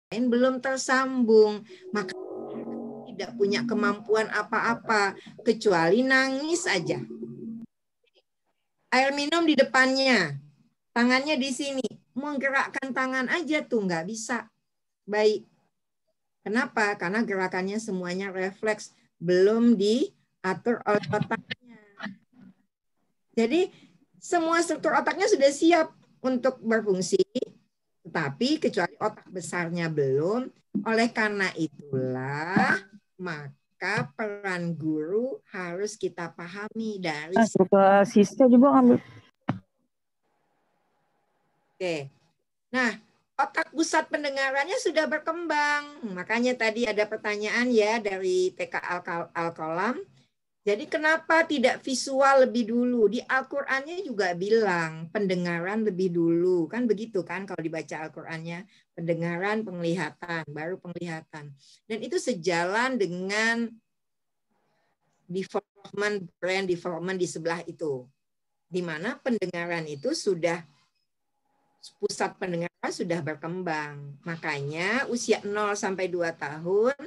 lain belum tersambung. Maka tidak punya kemampuan apa-apa kecuali nangis aja. Air minum di depannya, tangannya di sini. Menggerakkan tangan aja tuh nggak bisa. Baik. Kenapa? Karena gerakannya semuanya refleks, belum diatur oleh otaknya. Jadi semua struktur otaknya sudah siap untuk berfungsi, tetapi kecuali otak besarnya belum. Oleh karena itulah, maka peran guru harus kita pahami dari Sista juga ngambil. Oke. Nah, otak pusat pendengarannya sudah berkembang. Makanya tadi ada pertanyaan ya dari TK Al-Qalam. Jadi kenapa tidak visual lebih dulu? Di Al-Qur'annya juga bilang pendengaran lebih dulu. Kan begitu kan kalau dibaca Al-Qur'annya. Pendengaran, penglihatan, baru penglihatan. Dan itu sejalan dengan development, brain development di sebelah itu. Di mana pendengaran itu sudah pusat pendengaran sudah berkembang. Makanya usia 0 sampai 2 tahun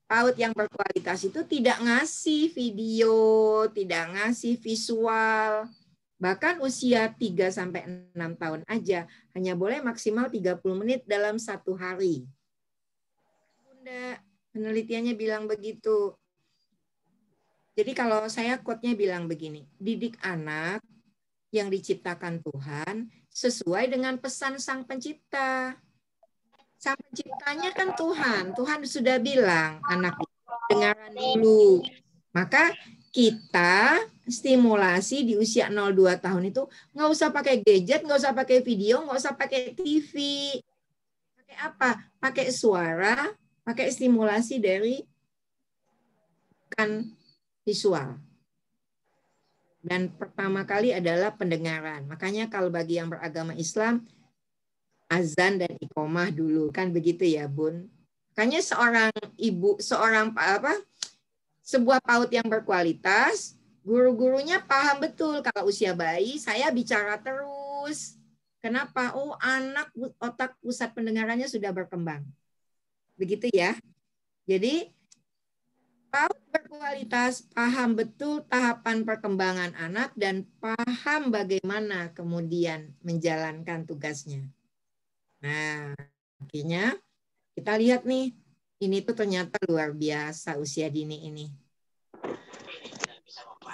PAUD yang berkualitas itu tidak ngasih video, tidak ngasih visual. Bahkan usia 3 sampai 6 tahun aja hanya boleh maksimal 30 menit dalam satu hari. Bunda, penelitiannya bilang begitu. Jadi kalau saya quote-nya bilang begini, didik anak yang diciptakan Tuhan sesuai dengan pesan Sang Pencipta. Sang Penciptanya kan Tuhan. Tuhan sudah bilang, anak dengaran dulu. Maka kita stimulasi di usia 0-2 tahun itu nggak usah pakai gadget, nggak usah pakai video, nggak usah pakai TV. Pakai apa? Pakai suara, pakai stimulasi dari kan visual. Dan pertama kali adalah pendengaran. Makanya kalau bagi yang beragama Islam, azan dan iqomah dulu. Kan begitu ya, Bun? Makanya seorang ibu, sebuah PAUD yang berkualitas, guru-gurunya paham betul kalau usia bayi saya bicara terus. Kenapa? Oh, anak otak pusat pendengarannya sudah berkembang. Begitu ya. Jadi PAUD berkualitas, paham betul tahapan perkembangan anak dan paham bagaimana kemudian menjalankan tugasnya. Nah, akhirnya kita lihat nih, ini tuh ternyata luar biasa usia dini ini.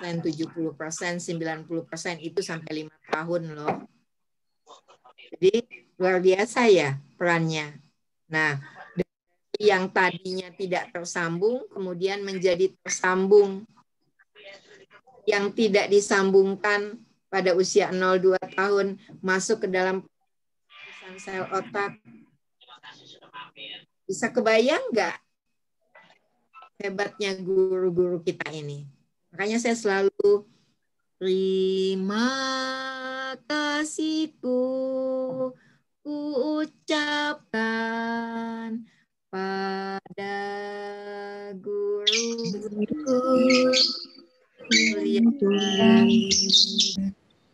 70%, 90% itu sampai 5 tahun loh. Jadi luar biasa ya perannya. Nah, yang tadinya tidak tersambung kemudian menjadi tersambung. Yang tidak disambungkan pada usia 0-2 tahun masuk ke dalam sel otak. Bisa kebayang nggak hebatnya guru-guru kita ini? Makanya saya selalu terima kasihku ku ucapkan pada guruku.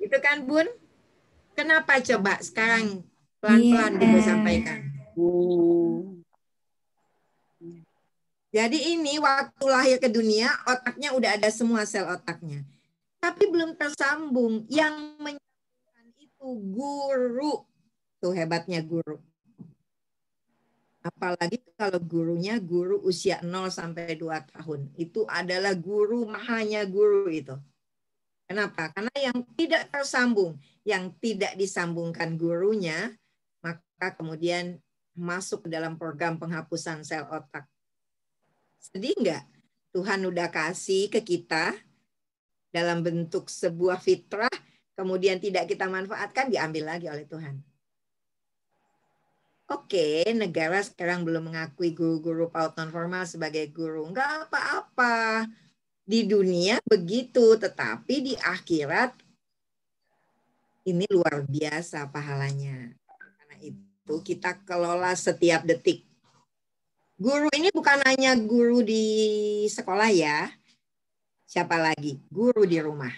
Itu kan, Bun? Kenapa coba sekarang pelan-pelan Ibu sampaikan? Jadi ini waktu lahir ke dunia, otaknya udah ada semua sel otaknya. Tapi belum tersambung. Yang menyambungkan itu guru. Tuh hebatnya guru. Apalagi kalau gurunya guru usia 0 sampai 2 tahun. Itu adalah guru, mahanya guru itu. Kenapa? Karena yang tidak tersambung, yang tidak disambungkan gurunya, maka kemudian masuk ke dalam program penghapusan sel otak. Sedih nggak? Tuhan udah kasih ke kita dalam bentuk sebuah fitrah, kemudian tidak kita manfaatkan, diambil lagi oleh Tuhan. Oke, negara sekarang belum mengakui guru-guru PAUD non formal sebagai guru. Nggak apa-apa. Di dunia begitu, tetapi di akhirat ini luar biasa pahalanya. Karena itu kita kelola setiap detik. Guru ini bukan hanya guru di sekolah ya. Siapa lagi? Guru di rumah.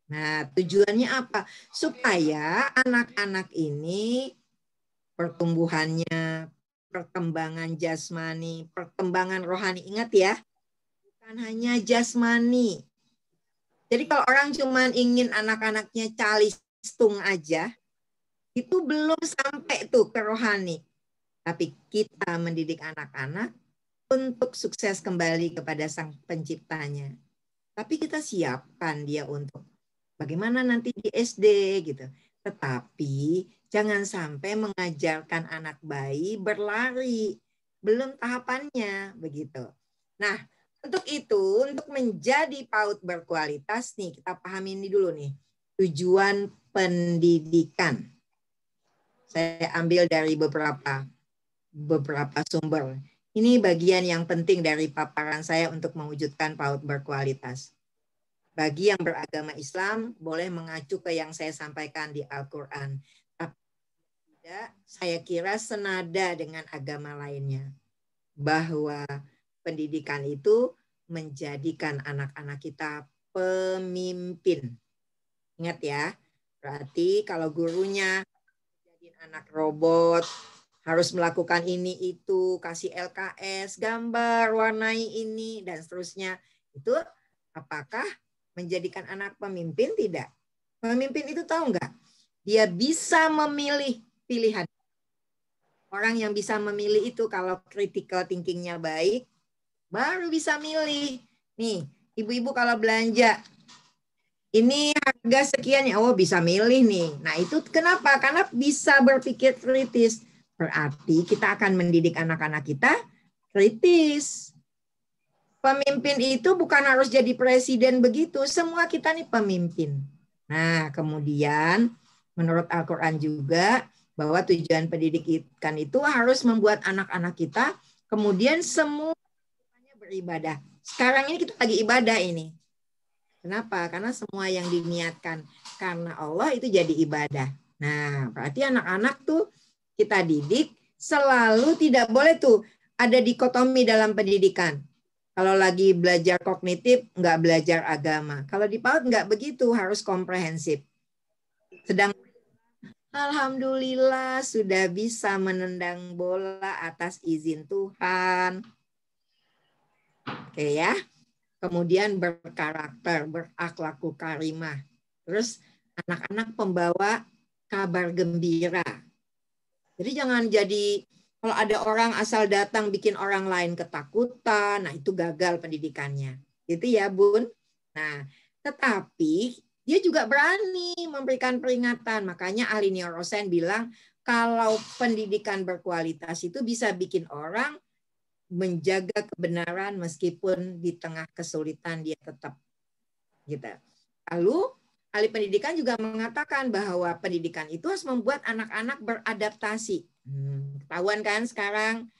Nah, tujuannya apa? Supaya anak-anak ini pertumbuhannya, perkembangan jasmani, perkembangan rohani. Ingat ya, bukan hanya jasmani. Jadi kalau orang cuma ingin anak-anaknya calistung aja, itu belum sampai tuh ke rohani. Tapi kita mendidik anak-anak untuk sukses kembali kepada Sang Penciptanya. Tapi kita siapkan dia untuk bagaimana nanti di SD gitu. Tetapi jangan sampai mengajarkan anak bayi berlari. Belum tahapannya begitu. Nah, untuk itu, untuk menjadi PAUD berkualitas nih, kita pahami ini dulu nih. Tujuan pendidikan. Saya ambil dari beberapa sumber. Ini bagian yang penting dari paparan saya untuk mewujudkan PAUD berkualitas. Bagi yang beragama Islam, boleh mengacu ke yang saya sampaikan di Al-Quran. Tapi tidak, saya kira senada dengan agama lainnya. Bahwa pendidikan itu menjadikan anak-anak kita pemimpin. Ingat ya, berarti kalau gurunya jadi anak robot, harus melakukan ini itu, kasih LKS, gambar, warnai ini, dan seterusnya. Itu apakah menjadikan anak pemimpin? Tidak. Pemimpin itu tahu nggak? Dia bisa memilih pilihan. Orang yang bisa memilih itu kalau critical thinking-nya baik, baru bisa milih. Nih, ibu-ibu kalau belanja, ini harga sekian ya, oh bisa milih nih. Nah itu kenapa? Karena bisa berpikir kritis. Berarti kita akan mendidik anak-anak kita kritis. Pemimpin itu bukan harus jadi presiden begitu. Semua kita nih pemimpin. Nah kemudian menurut Al-Quran juga bahwa tujuan pendidikan itu harus membuat anak-anak kita kemudian semuanya beribadah. Sekarang ini kita lagi ibadah ini. Kenapa? Karena semua yang diniatkan karena Allah itu jadi ibadah. Nah, berarti anak-anak tuh kita didik selalu tidak boleh tuh ada dikotomi dalam pendidikan. Kalau lagi belajar kognitif, nggak belajar agama. Kalau di PAUD nggak begitu, harus komprehensif. Sedang alhamdulillah sudah bisa menendang bola atas izin Tuhan. Oke ya. Kemudian berkarakter, berakhlakul karimah. Terus anak-anak pembawa kabar gembira. Jadi jangan jadi kalau ada orang asal datang bikin orang lain ketakutan, nah itu gagal pendidikannya. Gitu ya, Bun. Nah, tetapi dia juga berani memberikan peringatan. Makanya ahli neuroscience bilang kalau pendidikan berkualitas itu bisa bikin orang menjaga kebenaran meskipun di tengah kesulitan dia tetap gitu. Lalu ahli pendidikan juga mengatakan bahwa pendidikan itu harus membuat anak-anak beradaptasi. Ketahuan kan sekarang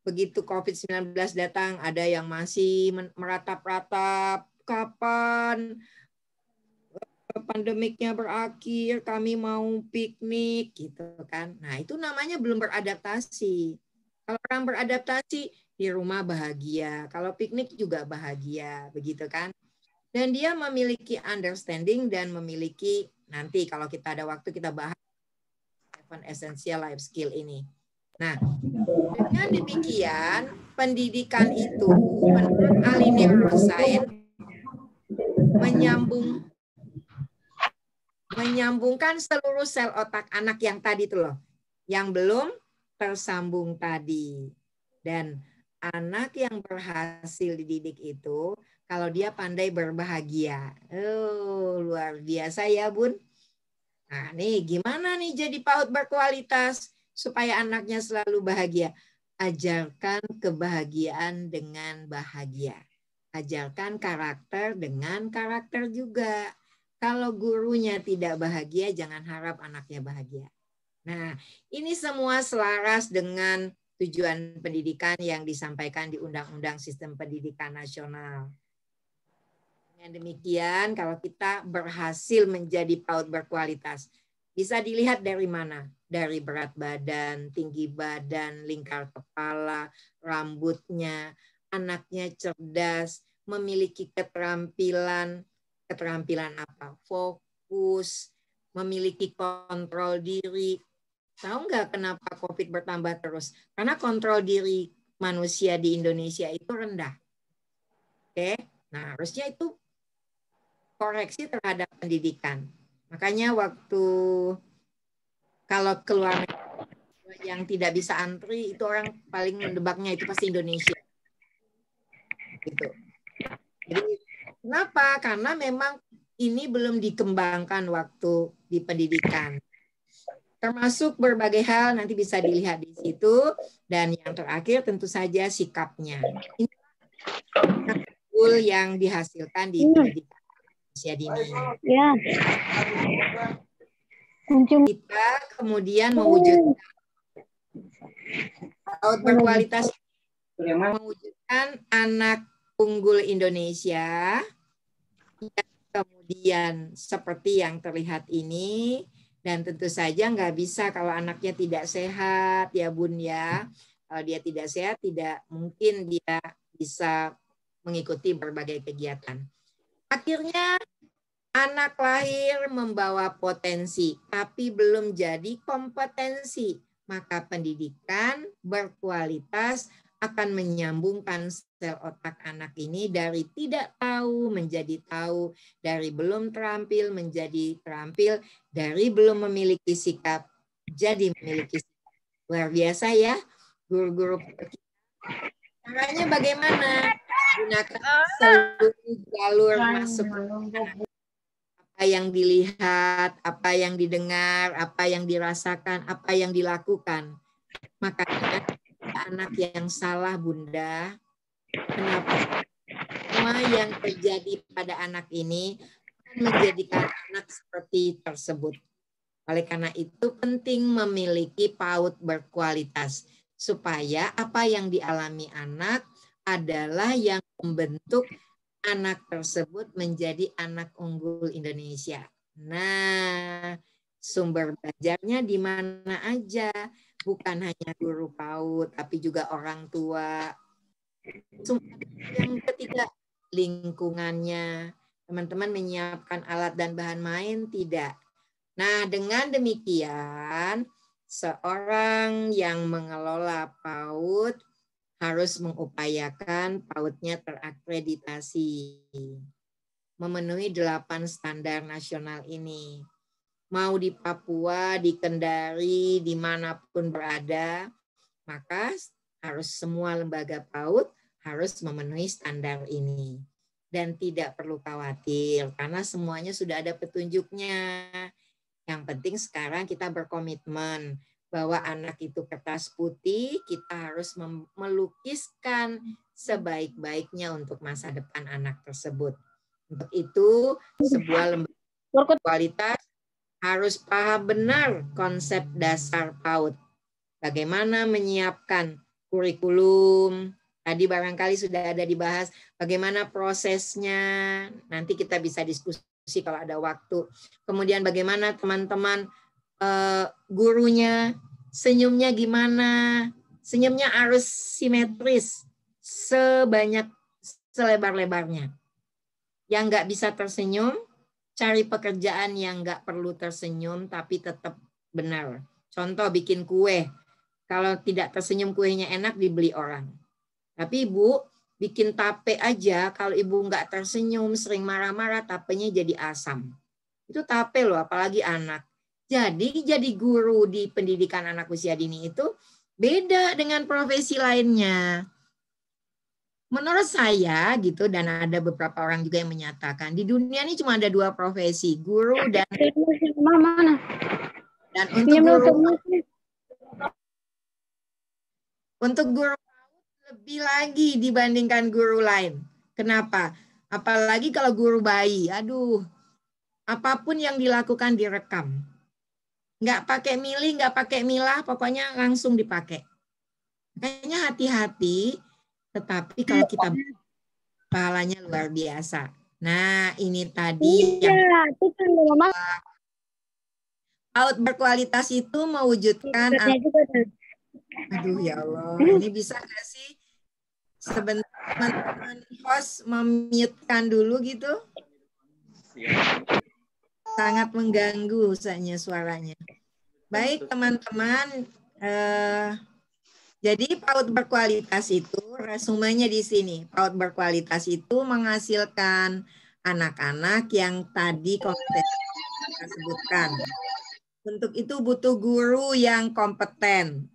begitu COVID-19 datang ada yang masih meratap-ratap kapan pandemiknya berakhir, kami mau piknik gitu kan. Nah, itu namanya belum beradaptasi. Kalau orang beradaptasi di rumah bahagia, kalau piknik juga bahagia, begitu kan? Dan dia memiliki understanding dan memiliki nanti kalau kita ada waktu kita bahas 7 essential life skill ini. Nah, dengan demikian pendidikan itu menurut ahli neuroscience menyambungkan seluruh sel otak anak yang tadi itu loh, yang belum tersambung tadi. Dan anak yang berhasil dididik itu kalau dia pandai berbahagia. Oh, luar biasa ya, Bun. Nah, nih gimana nih jadi PAUD berkualitas supaya anaknya selalu bahagia? Ajarkan kebahagiaan dengan bahagia. Ajarkan karakter dengan karakter juga. Kalau gurunya tidak bahagia, jangan harap anaknya bahagia. Nah, ini semua selaras dengan tujuan pendidikan yang disampaikan di Undang-Undang Sistem Pendidikan Nasional. Dengan demikian, kalau kita berhasil menjadi PAUD berkualitas, bisa dilihat dari mana? Dari berat badan, tinggi badan, lingkar kepala, rambutnya, anaknya cerdas, memiliki keterampilan apa? Fokus, memiliki kontrol diri, Tahu nggak kenapa COVID bertambah terus? Karena kontrol diri manusia di Indonesia itu rendah. Oke, nah harusnya itu koreksi terhadap pendidikan. Makanya waktu kalau keluar yang tidak bisa antri itu orang paling mendebaknya itu pasti Indonesia. Gitu. Jadi kenapa? Karena memang ini belum dikembangkan waktu di pendidikan. Termasuk berbagai hal nanti bisa dilihat di situ. Dan yang terakhir tentu saja sikapnya. Ini yang dihasilkan di pendidikan usia dini. Ya. Kita kemudian mewujudkan PAUD berkualitas, mewujudkan anak unggul Indonesia yang kemudian seperti yang terlihat ini. Dan tentu saja nggak bisa kalau anaknya tidak sehat ya Bun ya. Kalau dia tidak sehat tidak mungkin dia bisa mengikuti berbagai kegiatan. Akhirnya anak lahir membawa potensi tapi belum jadi kompetensi. Maka pendidikan berkualitas akan menyambungkan sel otak anak ini dari tidak tahu menjadi tahu, dari belum terampil menjadi terampil, dari belum memiliki sikap jadi memiliki sikap. Luar biasa ya guru-guru. Caranya bagaimana? Gunakan seluruh jalur masuk apa yang dilihat, apa yang didengar, apa yang dirasakan, apa yang dilakukan. Makanya anak yang salah Bunda, kenapa? Semua yang terjadi pada anak ini menjadikan anak seperti tersebut. Oleh karena itu penting memiliki PAUD berkualitas supaya apa yang dialami anak adalah yang membentuk anak tersebut menjadi anak unggul Indonesia. Nah, sumber belajarnya di mana aja, bukan hanya guru PAUD, tapi juga orang tua. Yang ketiga, lingkungannya. Teman-teman menyiapkan alat dan bahan main, tidak. Nah, dengan demikian, seorang yang mengelola PAUD harus mengupayakan PAUD-nya terakreditasi. Memenuhi 8 standar nasional ini. Mau di Papua, di Kendari, dimanapun berada, maka harus semua lembaga PAUD harus memenuhi standar ini. Dan tidak perlu khawatir, karena semuanya sudah ada petunjuknya. Yang penting sekarang kita berkomitmen bahwa anak itu kertas putih, kita harus melukiskan sebaik-baiknya untuk masa depan anak tersebut. Untuk itu, sebuah lembaga kualitas harus paham benar konsep dasar PAUD. Bagaimana menyiapkan kurikulum, tadi barangkali sudah ada dibahas, bagaimana prosesnya, nanti kita bisa diskusi kalau ada waktu. Kemudian bagaimana teman-teman gurunya, senyumnya gimana, senyumnya harus simetris, selebar-lebarnya. Yang nggak bisa tersenyum, cari pekerjaan yang nggak perlu tersenyum tapi tetap benar. Contoh bikin kue. Kalau tidak tersenyum kuenya enak dibeli orang. Tapi Ibu bikin tape aja, kalau Ibu nggak tersenyum sering marah-marah tapenya jadi asam. Itu tape loh, apalagi anak. Jadi guru di pendidikan anak usia dini itu beda dengan profesi lainnya. Menurut saya gitu, dan ada beberapa orang juga yang menyatakan di dunia ini cuma ada 2 profesi, guru dan untuk guru lebih lagi dibandingkan guru lain. Kenapa? Apalagi kalau guru bayi, aduh, apapun yang dilakukan direkam. Nggak pakai milih, nggak pakai milah, pokoknya langsung dipakai. Makanya hati-hati, tetapi kalau kita pahalanya luar biasa. Nah, ini tadi yang PAUD berkualitas itu mewujudkan aduh ya Allah, ini bisa nggak sih sebentar teman-teman host memute-kan dulu gitu? Sangat mengganggu usahanya suaranya. Baik teman-teman, jadi PAUD berkualitas itu resumenya di sini. PAUD berkualitas itu menghasilkan anak-anak yang tadi kompetensi kita sebutkan. Untuk itu butuh guru yang kompeten.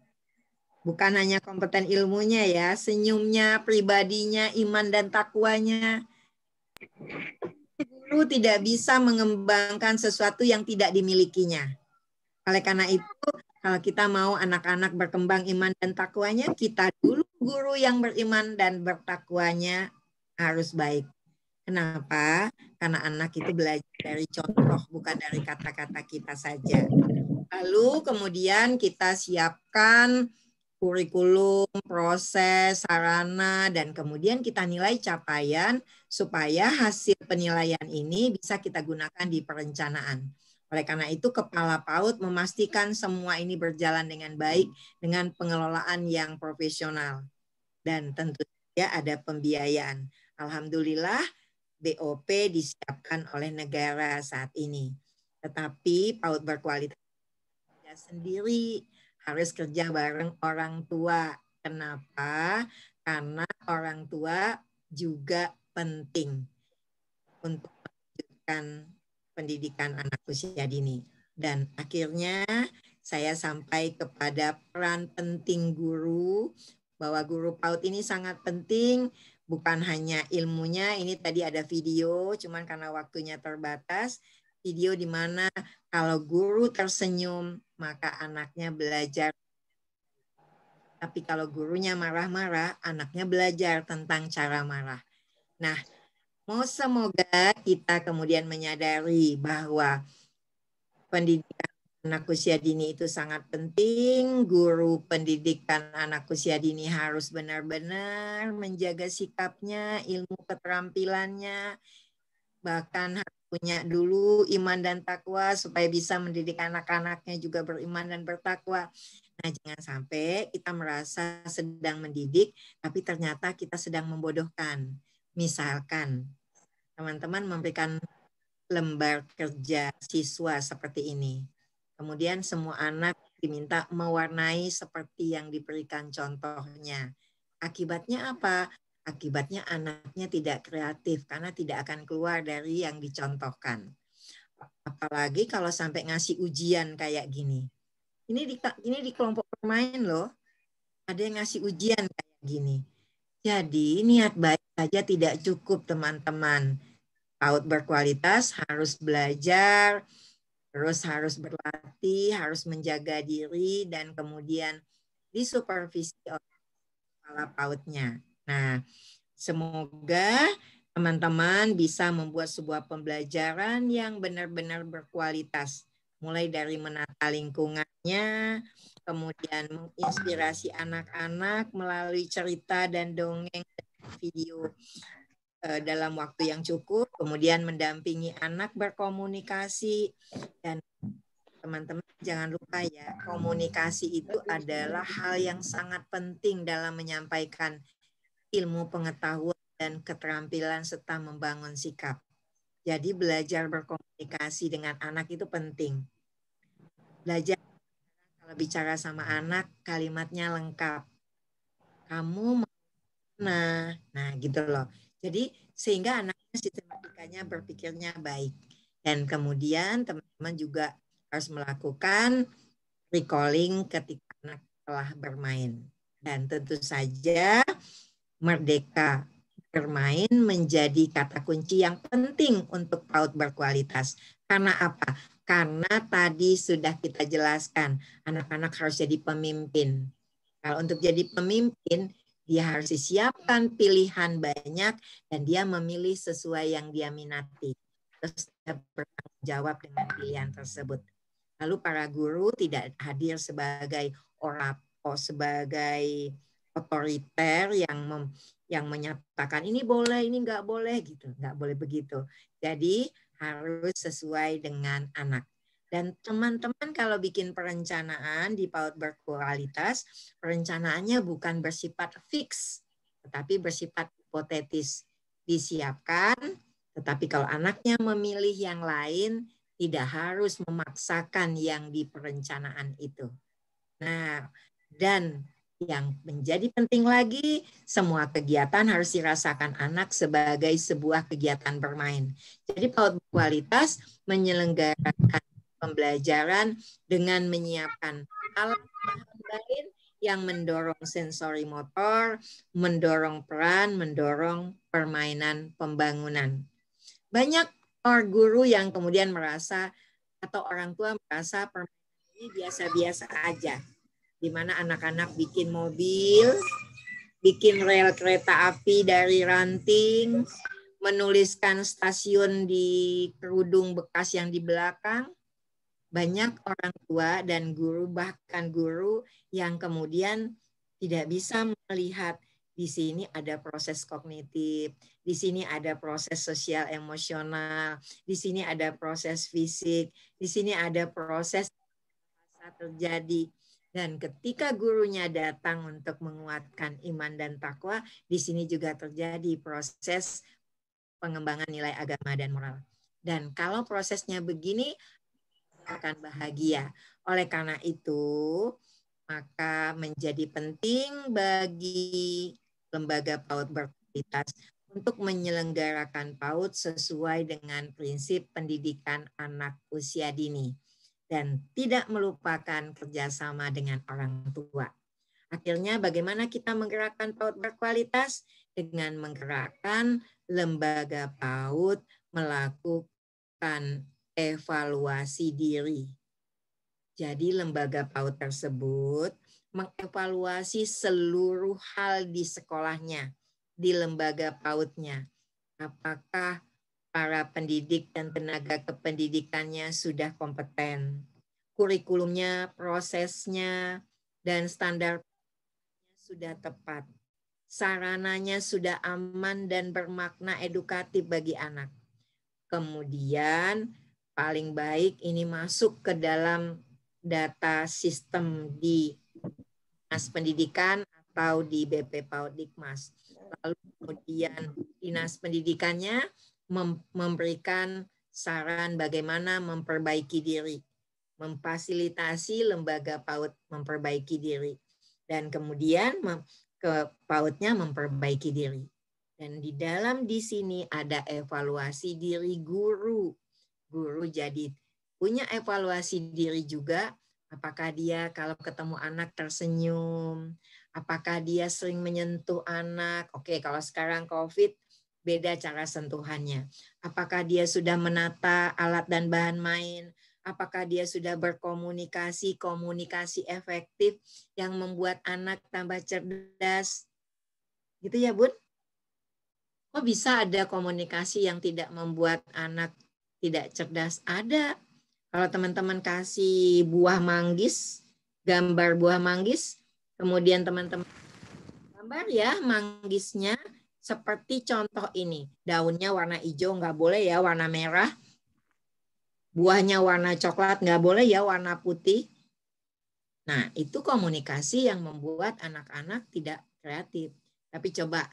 Bukan hanya kompeten ilmunya ya, senyumnya, pribadinya, iman dan takwanya. Guru tidak bisa mengembangkan sesuatu yang tidak dimilikinya. Oleh karena itu, kalau kita mau anak-anak berkembang iman dan takwanya, kita dulu guru yang beriman dan bertakwanya harus baik. Kenapa? Karena anak itu belajar dari contoh, bukan dari kata-kata kita saja. Lalu kemudian kita siapkan kurikulum, proses, sarana, dan kemudian kita nilai capaian supaya hasil penilaian ini bisa kita gunakan di perencanaan. Oleh karena itu, Kepala PAUD memastikan semua ini berjalan dengan baik dengan pengelolaan yang profesional. Dan tentu saja ada pembiayaan. Alhamdulillah, BOP disiapkan oleh negara saat ini. Tetapi PAUD berkualitas tidak sendiri, harus kerja bareng orang tua. Kenapa? Karena orang tua juga penting untuk melanjutkan pendidikan anak usia dini. Dan akhirnya saya sampai kepada peran penting guru, bahwa guru PAUD ini sangat penting, bukan hanya ilmunya, ini tadi ada video, cuman karena waktunya terbatas, video di mana kalau guru tersenyum, maka anaknya belajar. Tapi kalau gurunya marah-marah, anaknya belajar tentang cara marah. Nah, semoga kita kemudian menyadari bahwa pendidikan anak usia dini itu sangat penting. Guru pendidikan anak usia dini harus benar-benar menjaga sikapnya, ilmu keterampilannya, bahkan harus punya dulu iman dan takwa supaya bisa mendidik anak-anaknya juga beriman dan bertakwa. Nah, jangan sampai kita merasa sedang mendidik, tapi ternyata kita sedang membodohkan. Misalkan teman-teman memberikan lembar kerja siswa seperti ini. Kemudian semua anak diminta mewarnai seperti yang diberikan contohnya. Akibatnya apa? Akibatnya anaknya tidak kreatif karena tidak akan keluar dari yang dicontohkan. Apalagi kalau sampai ngasih ujian kayak gini. Ini di kelompok bermain loh. Ada yang ngasih ujian kayak gini. Jadi niat baik saja tidak cukup teman-teman. PAUD berkualitas harus belajar, terus harus berlatih, harus menjaga diri, dan kemudian disupervisi oleh kepala PAUD-nya. Nah, semoga teman-teman bisa membuat sebuah pembelajaran yang benar-benar berkualitas. Mulai dari menata lingkungannya, kemudian menginspirasi anak-anak melalui cerita dan dongeng video dalam waktu yang cukup, kemudian mendampingi anak berkomunikasi, dan teman-teman jangan lupa ya, komunikasi itu adalah hal yang sangat penting dalam menyampaikan ilmu pengetahuan dan keterampilan serta membangun sikap. Jadi belajar berkomunikasi dengan anak itu penting. Belajar kalau bicara sama anak kalimatnya lengkap. Kamu mana? Nah, gitu loh. Jadi sehingga anaknya sistematikanya berpikirnya baik. Dan kemudian teman-teman juga harus melakukan recalling ketika anak telah bermain. Dan tentu saja merdeka bermain menjadi kata kunci yang penting untuk PAUD berkualitas. Karena apa? Karena tadi sudah kita jelaskan, anak-anak harus jadi pemimpin. Kalau untuk jadi pemimpin, dia harus disiapkan pilihan banyak dan dia memilih sesuai yang dia minati. Terus dia bertanggung jawab dengan pilihan tersebut. Lalu para guru tidak hadir sebagai orator, sebagai otoriter yang menyatakan ini boleh, ini nggak boleh gitu, nggak boleh begitu. Jadi harus sesuai dengan anak. Dan teman-teman kalau bikin perencanaan di PAUD berkualitas, perencanaannya bukan bersifat fix, tetapi bersifat hipotetis. Disiapkan, tetapi kalau anaknya memilih yang lain, Tidak harus memaksakan yang di perencanaan itu. Nah, dan yang menjadi penting lagi, semua kegiatan harus dirasakan anak sebagai sebuah kegiatan bermain. Jadi PAUD berkualitas menyelenggarakan pembelajaran dengan menyiapkan alat lain yang mendorong sensori motor, mendorong peran, mendorong permainan pembangunan. Banyak guru yang kemudian merasa atau orang tua merasa permainan ini biasa-biasa aja, di mana anak-anak bikin mobil, bikin rel kereta api dari ranting, menuliskan stasiun di kerudung bekas yang di belakang. Banyak orang tua dan guru, bahkan guru yang kemudian tidak bisa melihat di sini ada proses kognitif, di sini ada proses sosial emosional, di sini ada proses fisik, di sini ada proses terjadi. Dan ketika gurunya datang untuk menguatkan iman dan takwa, di sini juga terjadi proses pengembangan nilai agama dan moral. Dan kalau prosesnya begini, akan bahagia. Oleh karena itu, maka menjadi penting bagi lembaga PAUD berkualitas untuk menyelenggarakan PAUD sesuai dengan prinsip pendidikan anak usia dini dan tidak melupakan kerjasama dengan orang tua. Akhirnya bagaimana kita menggerakkan PAUD berkualitas? Dengan menggerakkan lembaga PAUD melakukan evaluasi diri. Jadi lembaga PAUD tersebut mengevaluasi seluruh hal di sekolahnya, di lembaga PAUD-nya. Apakah para pendidik dan tenaga kependidikannya sudah kompeten, kurikulumnya, prosesnya, dan standar sudah tepat, sarananya sudah aman dan bermakna edukatif bagi anak. Kemudian paling baik ini masuk ke dalam data sistem di Dinas Pendidikan atau di BP PAUD Dikmas. Lalu kemudian Dinas Pendidikannya memberikan saran bagaimana memperbaiki diri, memfasilitasi lembaga PAUD memperbaiki diri, dan kemudian ke PAUD-nya memperbaiki diri. Dan di dalam di sini ada evaluasi diri guru. Guru jadi punya evaluasi diri juga. Apakah dia kalau ketemu anak tersenyum? Apakah dia sering menyentuh anak? Oke, kalau sekarang COVID, beda cara sentuhannya. Apakah dia sudah menata alat dan bahan main? Apakah dia sudah berkomunikasi, komunikasi efektif yang membuat anak tambah cerdas? Gitu ya, Bun? Kok bisa ada komunikasi yang tidak membuat anak tidak cerdas? Ada. Kalau teman-teman kasih buah manggis, gambar buah manggis, kemudian teman-teman gambar ya manggisnya seperti contoh ini. Daunnya warna hijau, nggak boleh ya warna merah. Buahnya warna coklat, nggak boleh ya warna putih. Nah, itu komunikasi yang membuat anak-anak tidak kreatif. Tapi coba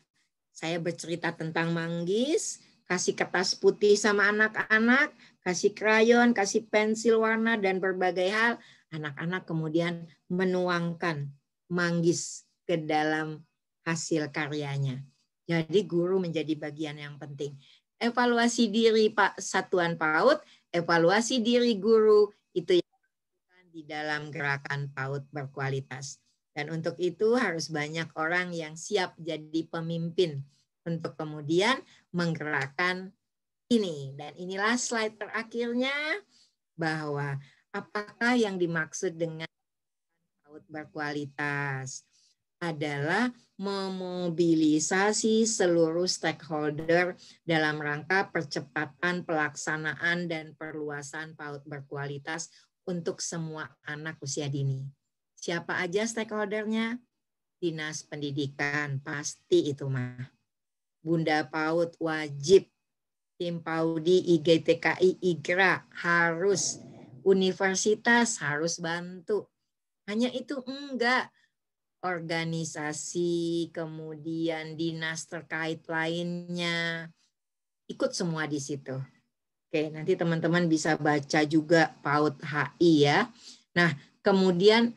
saya bercerita tentang manggis, kasih kertas putih sama anak-anak, kasih krayon, kasih pensil warna, dan berbagai hal. Anak-anak kemudian menuangkan manggis ke dalam hasil karyanya. Jadi guru menjadi bagian yang penting. Evaluasi diri Pak Satuan PAUD, evaluasi diri guru, itu yang di dalam gerakan PAUD berkualitas. Dan untuk itu harus banyak orang yang siap jadi pemimpin untuk kemudian menggerakkan ini. Dan inilah slide terakhirnya bahwa apakah yang dimaksud dengan PAUD berkualitas adalah memobilisasi seluruh stakeholder dalam rangka percepatan pelaksanaan dan perluasan PAUD berkualitas untuk semua anak usia dini. Siapa aja stakeholdernya? Dinas Pendidikan, pasti itu mah. Bunda PAUD wajib, tim PAUDI, IGTKI, IGRA harus, universitas harus bantu. Hanya itu enggak. Organisasi, kemudian dinas terkait lainnya, ikut semua di situ. Oke, nanti teman-teman bisa baca juga PAUD HI ya. Nah, kemudian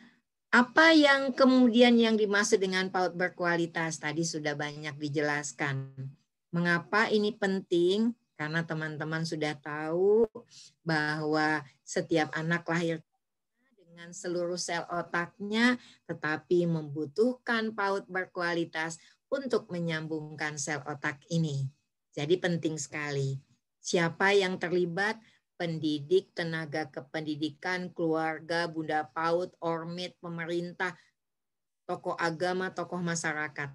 apa yang kemudian yang dimaksud dengan PAUD berkualitas? Tadi sudah banyak dijelaskan. Mengapa ini penting? Karena teman-teman sudah tahu bahwa setiap anak lahir dengan seluruh sel otaknya, tetapi membutuhkan PAUD berkualitas untuk menyambungkan sel otak ini. Jadi penting sekali. Siapa yang terlibat? Pendidik, tenaga kependidikan, keluarga, Bunda PAUD, Ormit, pemerintah, tokoh agama, tokoh masyarakat.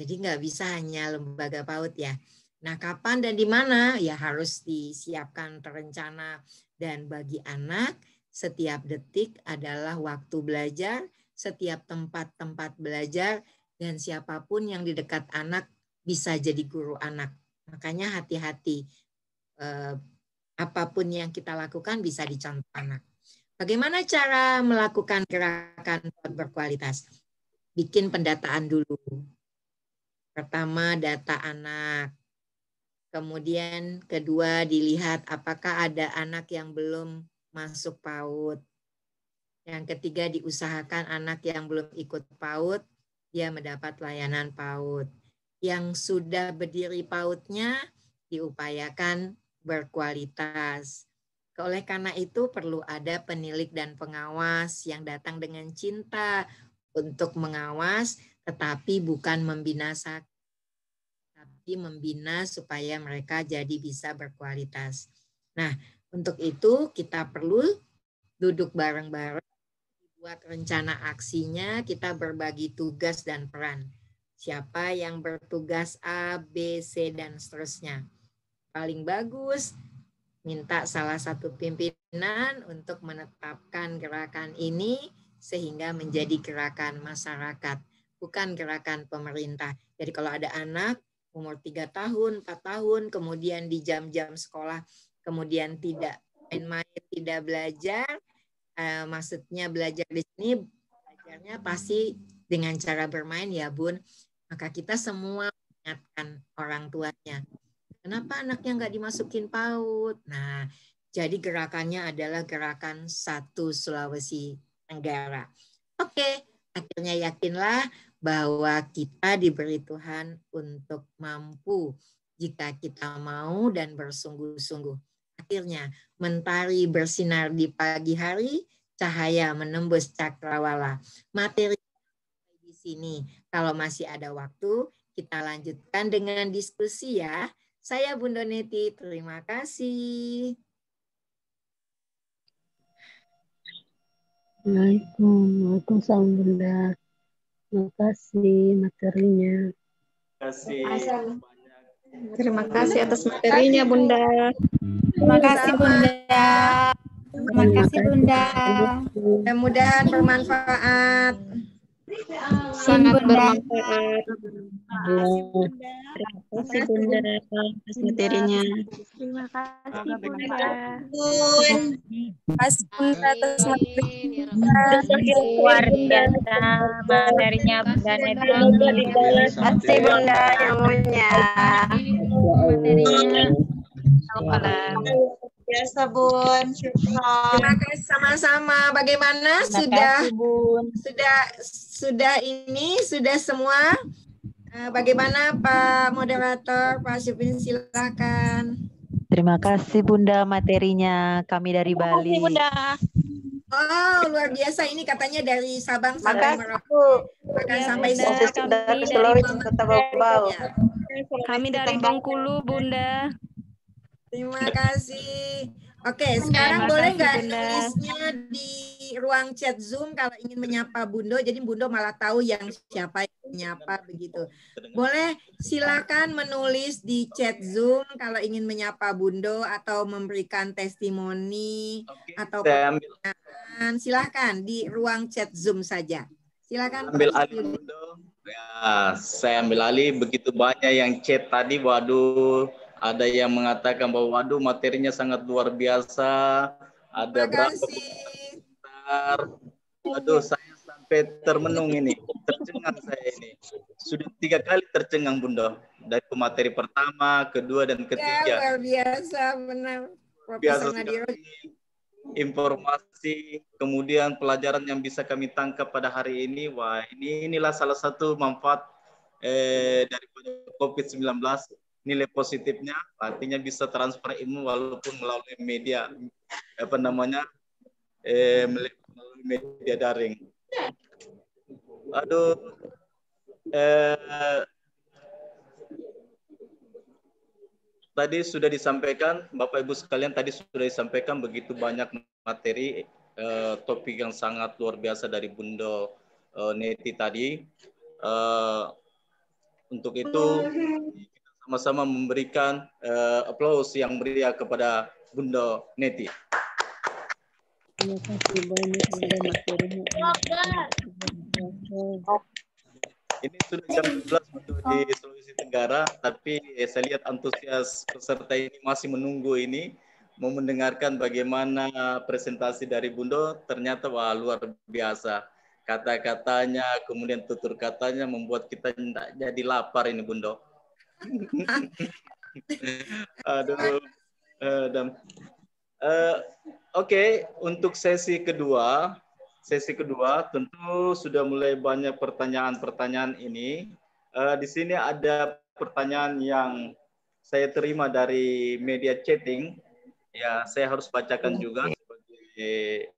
Jadi nggak bisa hanya lembaga PAUD ya. Nah, kapan dan di mana? Ya harus disiapkan terencana. Dan bagi anak, setiap detik adalah waktu belajar, setiap tempat-tempat belajar, dan siapapun yang di dekat anak bisa jadi guru anak. Makanya hati-hati. Apapun yang kita lakukan bisa dicontoh anak. Bagaimana cara melakukan gerakan berkualitas? Bikin pendataan dulu. Pertama, data anak. Kemudian kedua, dilihat apakah ada anak yang belum masuk PAUD. Yang ketiga, diusahakan anak yang belum ikut PAUD, dia mendapat layanan PAUD. Yang sudah berdiri PAUD-nya, diupayakan berkualitas. Oleh karena itu, perlu ada penilik dan pengawas yang datang dengan cinta untuk mengawas, tetapi bukan membinasakan, tapi membina supaya mereka jadi bisa berkualitas. Nah, untuk itu kita perlu duduk bareng-bareng, buat rencana aksinya, kita berbagi tugas dan peran. Siapa yang bertugas A, B, C, dan seterusnya. Paling bagus, minta salah satu pimpinan untuk menetapkan gerakan ini sehingga menjadi gerakan masyarakat, bukan gerakan pemerintah. Jadi kalau ada anak umur 3 tahun, 4 tahun, kemudian di jam-jam sekolah, kemudian tidak main-main, tidak belajar, maksudnya belajar di sini, belajarnya pasti dengan cara bermain ya Bun, maka kita semua mengingatkan orang tuanya. Kenapa anaknya nggak dimasukin PAUD? Nah, jadi gerakannya adalah gerakan Satu Sulawesi Tenggara. Oke, akhirnya yakinlah bahwa kita diberi Tuhan untuk mampu jika kita mau dan bersungguh-sungguh. Akhirnya, mentari bersinar di pagi hari, cahaya menembus cakrawala. Materi di sini, kalau masih ada waktu, kita lanjutkan dengan diskusi ya. Saya Bunda Neti, terima kasih. Waalaikumsalam Bunda. Terima kasih materinya. Terima kasih atas materinya Bunda. Terima kasih Bunda. Terima kasih Bunda. Mudah-mudahan bermanfaat. Sangat bermanfaat. Terima kasih Bunda. Terima kasih Bunda atas materinya. Terima kasih Bunda. Terima kasih Bunda atas materinya. Luar biasa materinya Bunda Neti. Terima kasih Bunda ilmunya. Materinya. Biasa Bun. Terima kasih sama-sama. Bagaimana sudah semua? Bagaimana Pak Moderator, Pak Syufin, silakan. Terima kasih Bunda materinya, kami dari Bali. Bunda. Oh, luar biasa, ini katanya dari Sabang sampai Merauke. Bahkan sampai dari Sulawesi Kota Bau. Kami dari Bengkulu Bunda. Terima kasih. Oke, sekarang Terima boleh kasih, nggak Bunda. nulisnya di ruang chat Zoom kalau ingin menyapa Bundo, jadi Bundo malah tahu yang siapa yang menyapa begitu. Boleh silakan menulis di chat Zoom kalau ingin menyapa Bundo atau memberikan testimoni atau pertanyaan. Silakan di ruang chat Zoom saja. Silakan. Ambil alih Bundo. Ya, saya ambil alih, begitu banyak yang chat tadi, waduh. Ada yang mengatakan bahwa waduh materinya sangat luar biasa. Ada berapa bentar. Aduh, saya sampai termenung ini. Tercengang saya ini. Sudah 3 kali tercengang Bunda. dari pemateri pertama, kedua, dan Ya, ketiga. luar biasa, benar. Biasa Profesor Nadiro. sekali informasi, kemudian pelajaran yang bisa kami tangkap pada hari ini. Wah, inilah salah satu manfaat daripada COVID-19. Nilai positifnya artinya bisa transfer ilmu walaupun melalui media melalui media daring. Aduh, tadi sudah disampaikan, Bapak Ibu sekalian, tadi sudah disampaikan begitu banyak materi, topik yang sangat luar biasa dari Bunda Neti tadi. Untuk itu, kita sama-sama memberikan aplaus yang meriah kepada Bunda Neti. Terima kasih banyak Bunda materinya. Ini sudah jam 12 untuk di Sulawesi Tenggara, tapi saya lihat antusias peserta ini masih menunggu ini, mau mendengarkan bagaimana presentasi dari Bunda. Ternyata wah, luar biasa. Kata-katanya, kemudian tutur katanya membuat kita tidak jadi lapar ini Bunda. Aduh. Oke, untuk sesi kedua tentu sudah mulai banyak pertanyaan-pertanyaan ini. Di sini ada pertanyaan yang saya terima dari media chatting. Ya, saya harus bacakan juga sebagai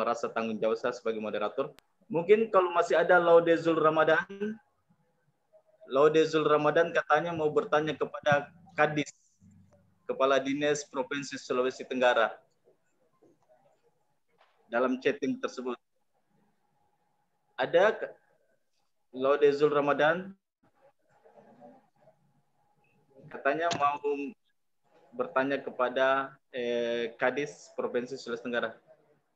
rasa tanggung jawab saya sebagai moderator. Mungkin kalau masih ada Laudezul Ramadan katanya mau bertanya kepada Kadis, Kepala Dinas Provinsi Sulawesi Tenggara. Dalam chatting tersebut. Ada Laudezul Ramadan? Katanya mau bertanya kepada Kadis Provinsi Sulawesi Tenggara.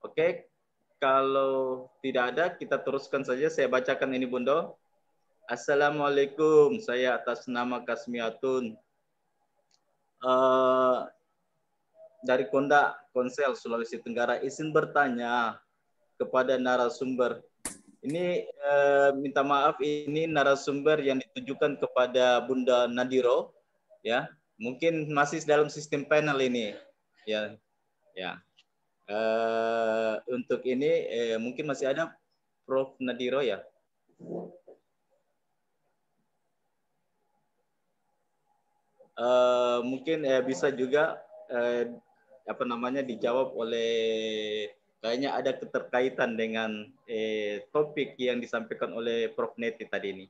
Oke, kalau tidak ada, kita teruskan saja. Saya bacakan ini, Bunda. Assalamualaikum, saya atas nama Kasmiatun. Dari Konda, Konsel, Sulawesi Tenggara, izin bertanya kepada narasumber. Ini minta maaf, ini narasumber yang ditujukan kepada Bunda Nadiro, ya. Mungkin masih dalam sistem panel ini, ya. Untuk ini mungkin masih ada Prof Nadiro ya. Mungkin bisa juga dijawab oleh, kayaknya ada keterkaitan dengan topik yang disampaikan oleh Prof Neti tadi ini.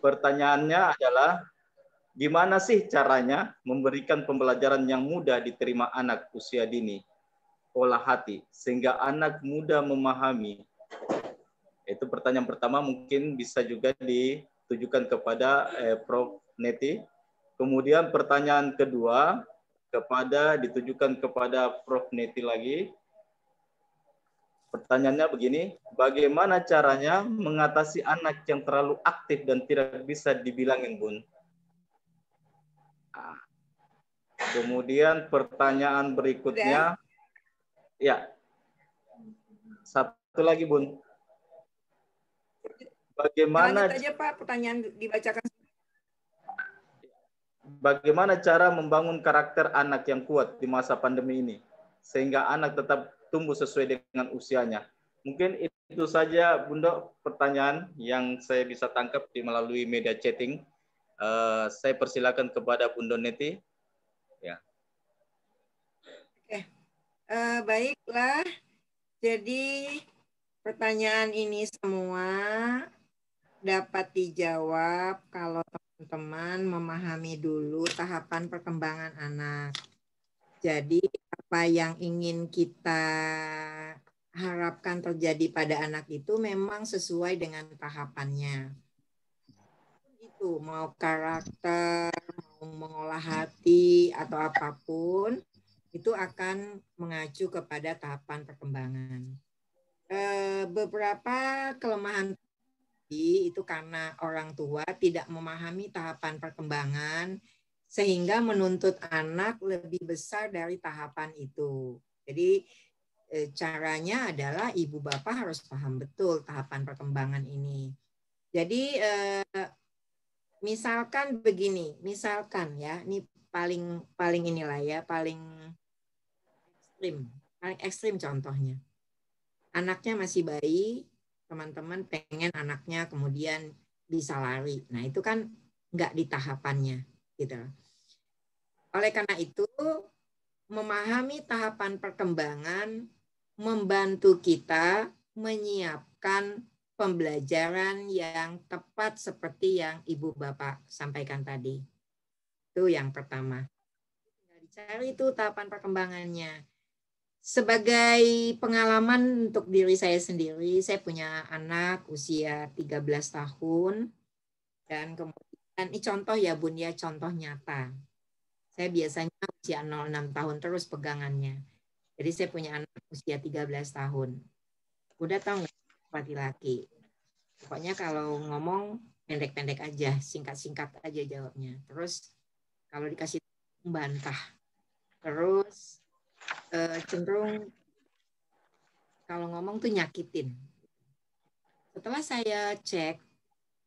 Pertanyaannya adalah, gimana sih caranya memberikan pembelajaran yang mudah diterima anak usia dini, olah hati, sehingga anak mudah memahami? Itu pertanyaan pertama, mungkin bisa juga ditujukan kepada Prof Neti. Kemudian pertanyaan kedua ditujukan kepada Prof Neti lagi. Pertanyaannya begini, bagaimana caranya mengatasi anak yang terlalu aktif dan tidak bisa dibilangin, Bun? Kemudian pertanyaan berikutnya, ya, satu lagi, Bun. Bagaimana aja, Pak, pertanyaan dibacakan. Bagaimana cara membangun karakter anak yang kuat di masa pandemi ini, sehingga anak tetap tumbuh sesuai dengan usianya? Mungkin itu saja, Bunda, pertanyaan yang saya bisa tangkap melalui media chatting. Saya persilakan kepada Bunda Neti. Ya. Oke, baiklah. Jadi pertanyaan ini semua dapat dijawab kalau teman-teman memahami dulu tahapan perkembangan anak. Jadi apa yang ingin kita harapkan terjadi pada anak itu memang sesuai dengan tahapannya. Itu mau karakter, mau mengolah hati atau apapun, itu akan mengacu kepada tahapan perkembangan. Beberapa kelemahan itu karena orang tua tidak memahami tahapan perkembangan sehingga menuntut anak lebih besar dari tahapan itu. Jadi caranya adalah ibu bapak harus paham betul tahapan perkembangan ini. Jadi Misalkan begini, misalkan ya, ini paling inilah ya, paling ekstrim contohnya. Anaknya masih bayi, teman-teman pengen anaknya kemudian bisa lari. Nah, itu kan nggak di tahapannya gitu. Oleh karena itu, memahami tahapan perkembangan membantu kita menyiapkan pembelajaran yang tepat seperti yang Ibu Bapak sampaikan tadi. Itu yang pertama. Dicari itu tahapan perkembangannya. Sebagai pengalaman untuk diri saya sendiri, saya punya anak usia 13 tahun. Dan kemudian, ini contoh ya Bun ya, contoh nyata. Saya biasanya usia 0-6 tahun terus pegangannya. Jadi saya punya anak usia 13 tahun. Udah tahu nggak laki-laki? Pokoknya kalau ngomong pendek-pendek aja, singkat-singkat aja jawabnya. Terus kalau dikasih membantah. Terus cenderung kalau ngomong tuh nyakitin. Setelah saya cek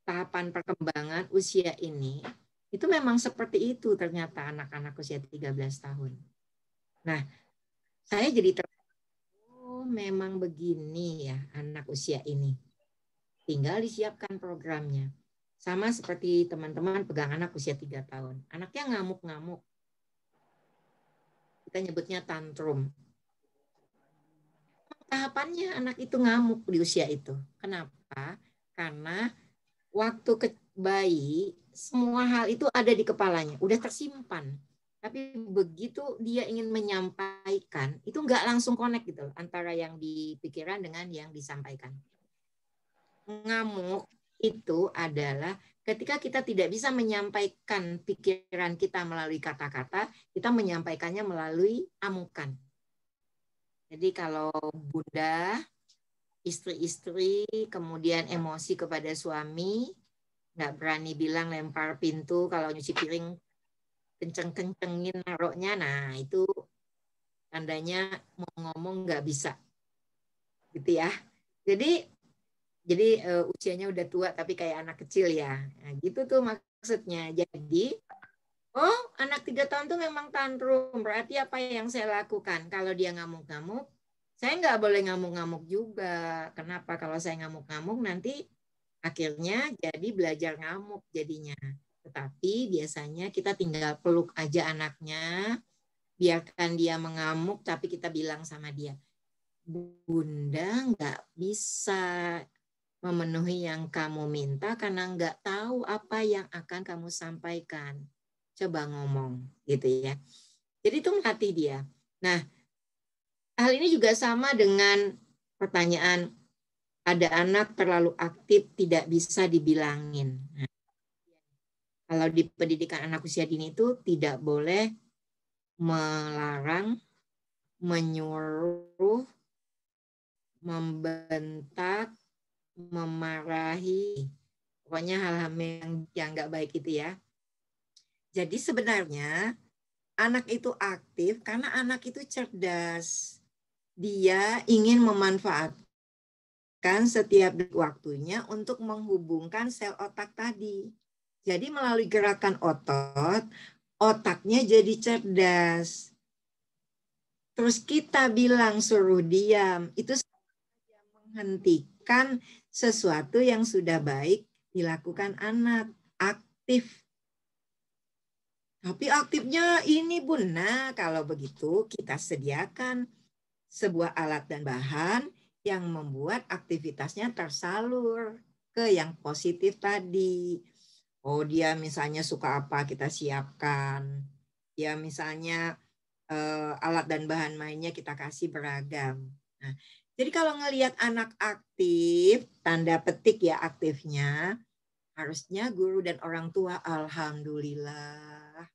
tahapan perkembangan usia ini, itu memang seperti itu ternyata anak-anak usia 13 tahun. Nah, saya jadi memang begini ya anak usia ini. Tinggal disiapkan programnya. Sama seperti teman-teman pegang anak usia 3 tahun. Anaknya ngamuk-ngamuk. Kita nyebutnya tantrum. Tahapannya anak itu ngamuk di usia itu. Kenapa? Karena waktu bayi, semua hal itu ada di kepalanya. Udah tersimpan. Tapi begitu dia ingin menyampaikan, itu nggak langsung connect gitu antara yang dipikiran dengan yang disampaikan. Ngamuk itu adalah ketika kita tidak bisa menyampaikan pikiran kita melalui kata-kata, kita menyampaikannya melalui amukan. Jadi kalau bunda, istri-istri, kemudian emosi kepada suami, nggak berani bilang lempar pintu, kalau nyuci piring kenceng-kencengin naruhnya, nah itu tandanya mau ngomong nggak bisa, gitu ya. Jadi usianya udah tua tapi kayak anak kecil ya. Nah, gitu tuh maksudnya. Jadi, oh anak 3 tahun tuh memang tantrum. Berarti apa yang saya lakukan? Kalau dia ngamuk-ngamuk, saya nggak boleh ngamuk-ngamuk juga. Kenapa? Kalau saya ngamuk-ngamuk nanti akhirnya jadi belajar ngamuk jadinya. Tetapi biasanya kita tinggal peluk aja anaknya, biarkan dia mengamuk, tapi kita bilang sama dia, Bunda nggak bisa memenuhi yang kamu minta karena nggak tahu apa yang akan kamu sampaikan. Coba ngomong, gitu ya. Jadi itu melatih dia. Nah, hal ini juga sama dengan pertanyaan, ada anak terlalu aktif tidak bisa dibilangin. Nah, kalau di pendidikan anak usia dini itu tidak boleh melarang, menyuruh, membentak, memarahi, pokoknya hal-hal yang nggak baik itu ya. Jadi sebenarnya anak itu aktif karena anak itu cerdas. Dia ingin memanfaatkan setiap waktunya untuk menghubungkan sel otak tadi. Jadi melalui gerakan otot, otaknya jadi cerdas. Terus kita bilang suruh diam, itu menghentikan sesuatu yang sudah baik dilakukan anak, aktif. Tapi aktifnya ini Bun. Nah, kalau begitu kita sediakan sebuah alat dan bahan yang membuat aktivitasnya tersalur ke yang positif tadi. Oh, dia misalnya suka apa, kita siapkan. Dia misalnya alat dan bahan mainnya kita kasih beragam. Nah, jadi kalau ngelihat anak aktif, tanda petik ya aktifnya, harusnya guru dan orang tua, alhamdulillah,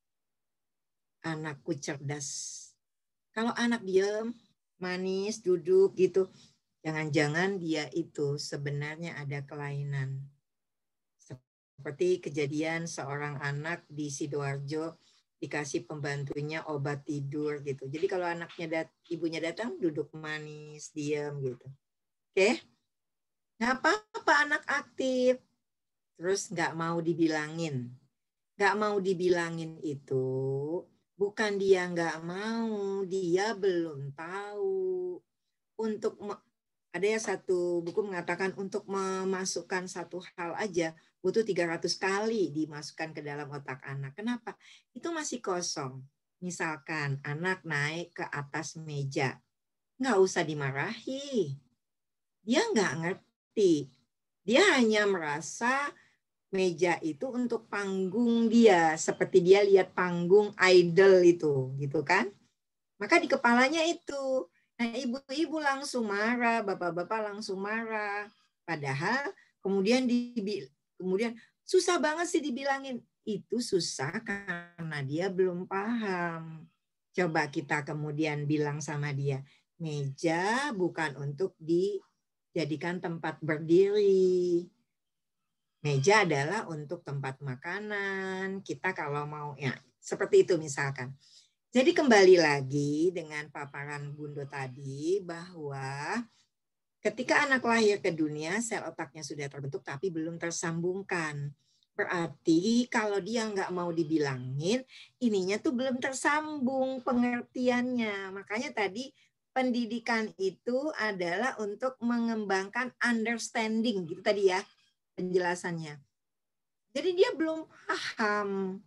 anakku cerdas. Kalau anak diam, manis, duduk gitu, jangan-jangan dia itu sebenarnya ada kelainan. Seperti kejadian seorang anak di Sidoarjo, dikasih pembantunya obat tidur gitu. Jadi kalau anaknya ibunya datang duduk manis, diam gitu. Oke? Nggak apa-apa anak aktif. terus nggak mau dibilangin. Nggak mau dibilangin itu bukan dia nggak mau, dia belum tahu. Ada ya satu buku mengatakan untuk memasukkan satu hal aja butuh 300 kali dimasukkan ke dalam otak anak. Kenapa? Itu masih kosong. Misalkan anak naik ke atas meja, nggak usah dimarahi. Dia nggak ngerti. Dia hanya merasa meja itu untuk panggung dia, seperti dia lihat panggung idol itu, gitu kan? Maka di kepalanya itu. Nah, ibu-ibu langsung marah, bapak-bapak langsung marah. Padahal kemudian susah banget sih dibilangin. Itu susah karena dia belum paham. Coba kita kemudian bilang sama dia, meja bukan untuk dijadikan tempat berdiri. Meja adalah untuk tempat makanan. Kita kalau mau, ya seperti itu misalkan. Jadi kembali lagi dengan paparan Bundo tadi bahwa ketika anak lahir ke dunia, sel otaknya sudah terbentuk tapi belum tersambungkan. Berarti kalau dia nggak mau dibilangin, ininya tuh belum tersambung pengertiannya. Makanya tadi pendidikan itu adalah untuk mengembangkan understanding, gitu tadi ya penjelasannya. Jadi dia belum paham.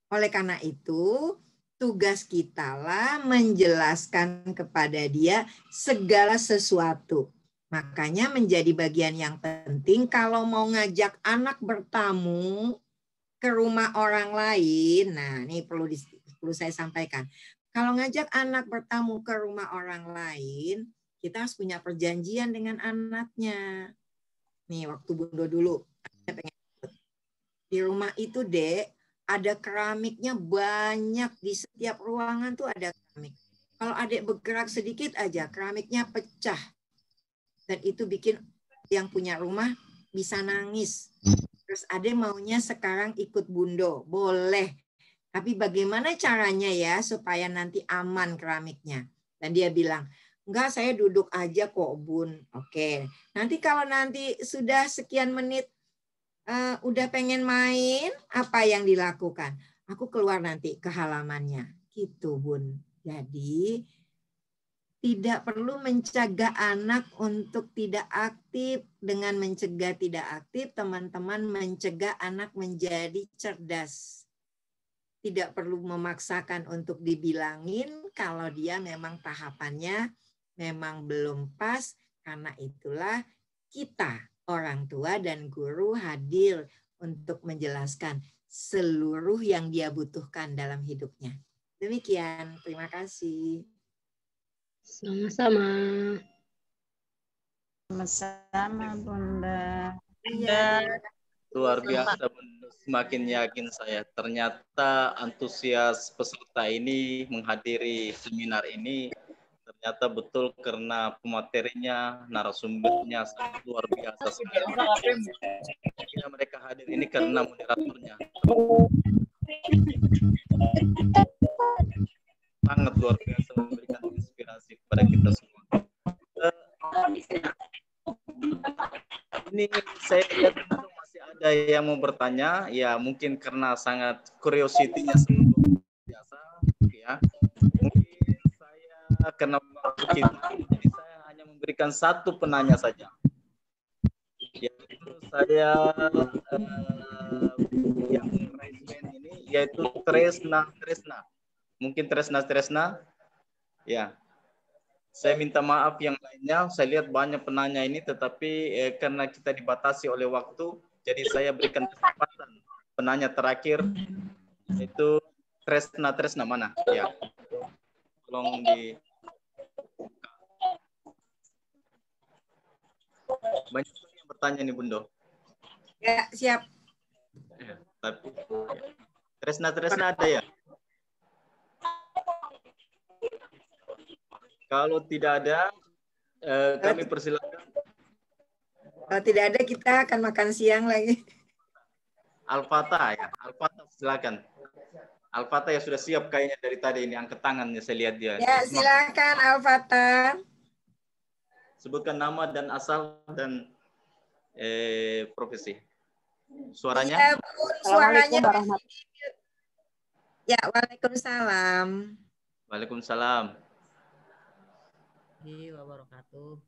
Oleh karena itu, tugas kita lah menjelaskan kepada dia segala sesuatu. Makanya menjadi bagian yang penting kalau mau ngajak anak bertamu ke rumah orang lain. Nah, ini perlu saya sampaikan. Kalau ngajak anak bertamu ke rumah orang lain, kita harus punya perjanjian dengan anaknya. Nih, waktu Bundo dulu. Di rumah itu, Dek, ada keramiknya banyak. Di setiap ruangan tuh ada keramik. Kalau adik bergerak sedikit aja, keramiknya pecah. Dan itu bikin yang punya rumah bisa nangis. Terus adik maunya sekarang ikut Bundo. Boleh. Tapi bagaimana caranya ya supaya nanti aman keramiknya? Dan dia bilang, enggak, saya duduk aja kok, Bun. Oke. Nanti kalau nanti sudah sekian menit udah pengen main, apa yang dilakukan? Aku keluar nanti ke halamannya. Gitu, Bun. Jadi tidak perlu mencegah anak untuk tidak aktif. Dengan mencegah tidak aktif, teman-teman mencegah anak menjadi cerdas. Tidak perlu memaksakan untuk dibilangin kalau dia memang tahapannya memang belum pas. Karena itulah kita, orang tua dan guru, hadir untuk menjelaskan seluruh yang dia butuhkan dalam hidupnya. Demikian, terima kasih. Sama-sama. Sama-sama, Bunda. Iya. Luar biasa, Bunda. Semakin yakin saya. Ternyata antusias peserta ini menghadiri seminar ini ternyata betul karena pematerinya, narasumbernya sangat luar biasa sekali. Ya, mereka hadir ini karena moderatornya. Sangat luar biasa memberikan inspirasi kepada kita semua. Ini saya lihat masih ada yang mau bertanya, ya mungkin karena sangat curiosity-nya sangat biasa, ya. Mungkin saya karena waktu kita, jadi saya hanya memberikan satu penanya saja. Yaitu saya yang raise hand ini yaitu Tresna. Mungkin Tresna, ya. Saya minta maaf yang lainnya, saya lihat banyak penanya ini, tetapi karena kita dibatasi oleh waktu, jadi saya berikan kesempatan penanya terakhir, itu Tresna mana? Ya, tolong di. Banyak yang bertanya nih, Bundo. Ya, siap. Ya, tapi Tresna ada ya? Kalau tidak ada, kami persilakan. Kalau tidak ada, kita akan makan siang lagi. Alfata ya, Alfata silakan. Alfata ya sudah siap kayaknya dari tadi ini, angkat tangannya saya lihat dia. Ya, silakan Alfata. Sebutkan nama dan asal dan profesi. Suaranya? Iya, Bun, suaranya ya, waalaikumsalam. Waalaikumsalam. Wabarakatuh.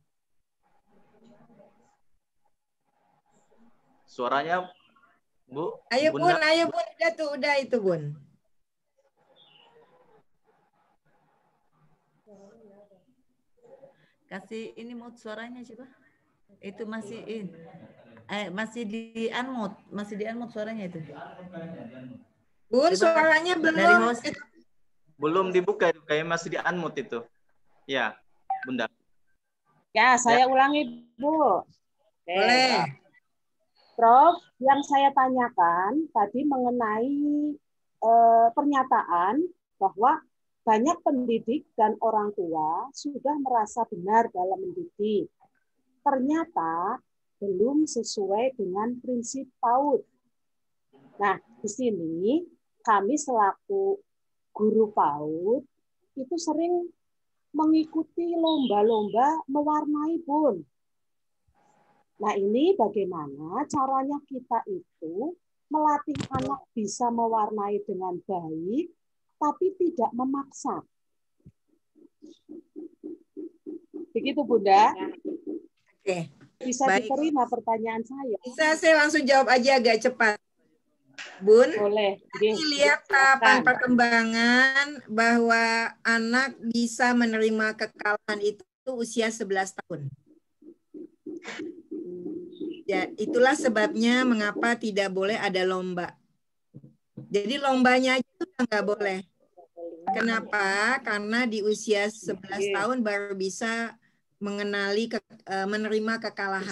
Suaranya, Bu? Ayo Bunda? Bun, udah tuh, udah itu Bun. Kasih ini mute suaranya coba. Itu masih masih di unmute suaranya itu. Bun, Coba suaranya dari belum. host. Belum dibuka itu, kayak masih di unmute itu. Ya, Bunda. Ya, saya ulangi, Bu. Oke. Boleh. Prof, yang saya tanyakan tadi mengenai pernyataan bahwa banyak pendidik dan orang tua sudah merasa benar dalam mendidik. Ternyata belum sesuai dengan prinsip PAUD. Nah, di sini kami selaku guru PAUD itu sering mengikuti lomba-lomba mewarnai, Bun. Nah, ini bagaimana caranya kita itu melatih anak bisa mewarnai dengan baik, tapi tidak memaksa. Begitu, Bunda. Oke. Bisa baik. diterima pertanyaan saya? Bisa saya langsung jawab aja agak cepat. Bun, boleh. Lihat tahapan perkembangan bahwa anak bisa menerima kekalahan itu usia 11 tahun. Ya, itulah sebabnya mengapa tidak boleh ada lomba. Jadi lombanya aja itu nggak boleh. Kenapa? Karena di usia 11 tahun baru bisa menerima kekalahan.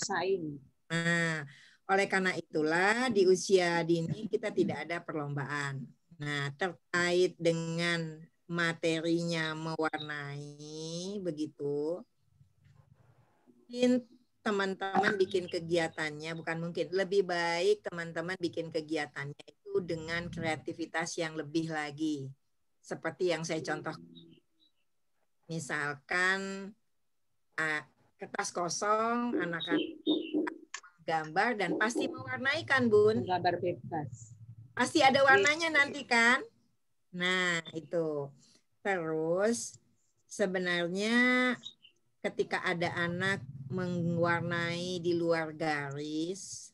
Nah, oleh karena itulah di usia dini kita tidak ada perlombaan. Nah, terkait dengan materinya mewarnai begitu. Teman-teman bikin kegiatannya, bukan mungkin, lebih baik teman-teman bikin kegiatannya itu dengan kreativitas yang lebih lagi. Seperti yang saya contoh. Misalkan kertas kosong, anak-anak gambar dan pasti mewarnai kan, Bun? Gambar bebas. Pasti ada warnanya nanti kan? Nah, itu. Terus sebenarnya ketika ada anak mewarnai di luar garis,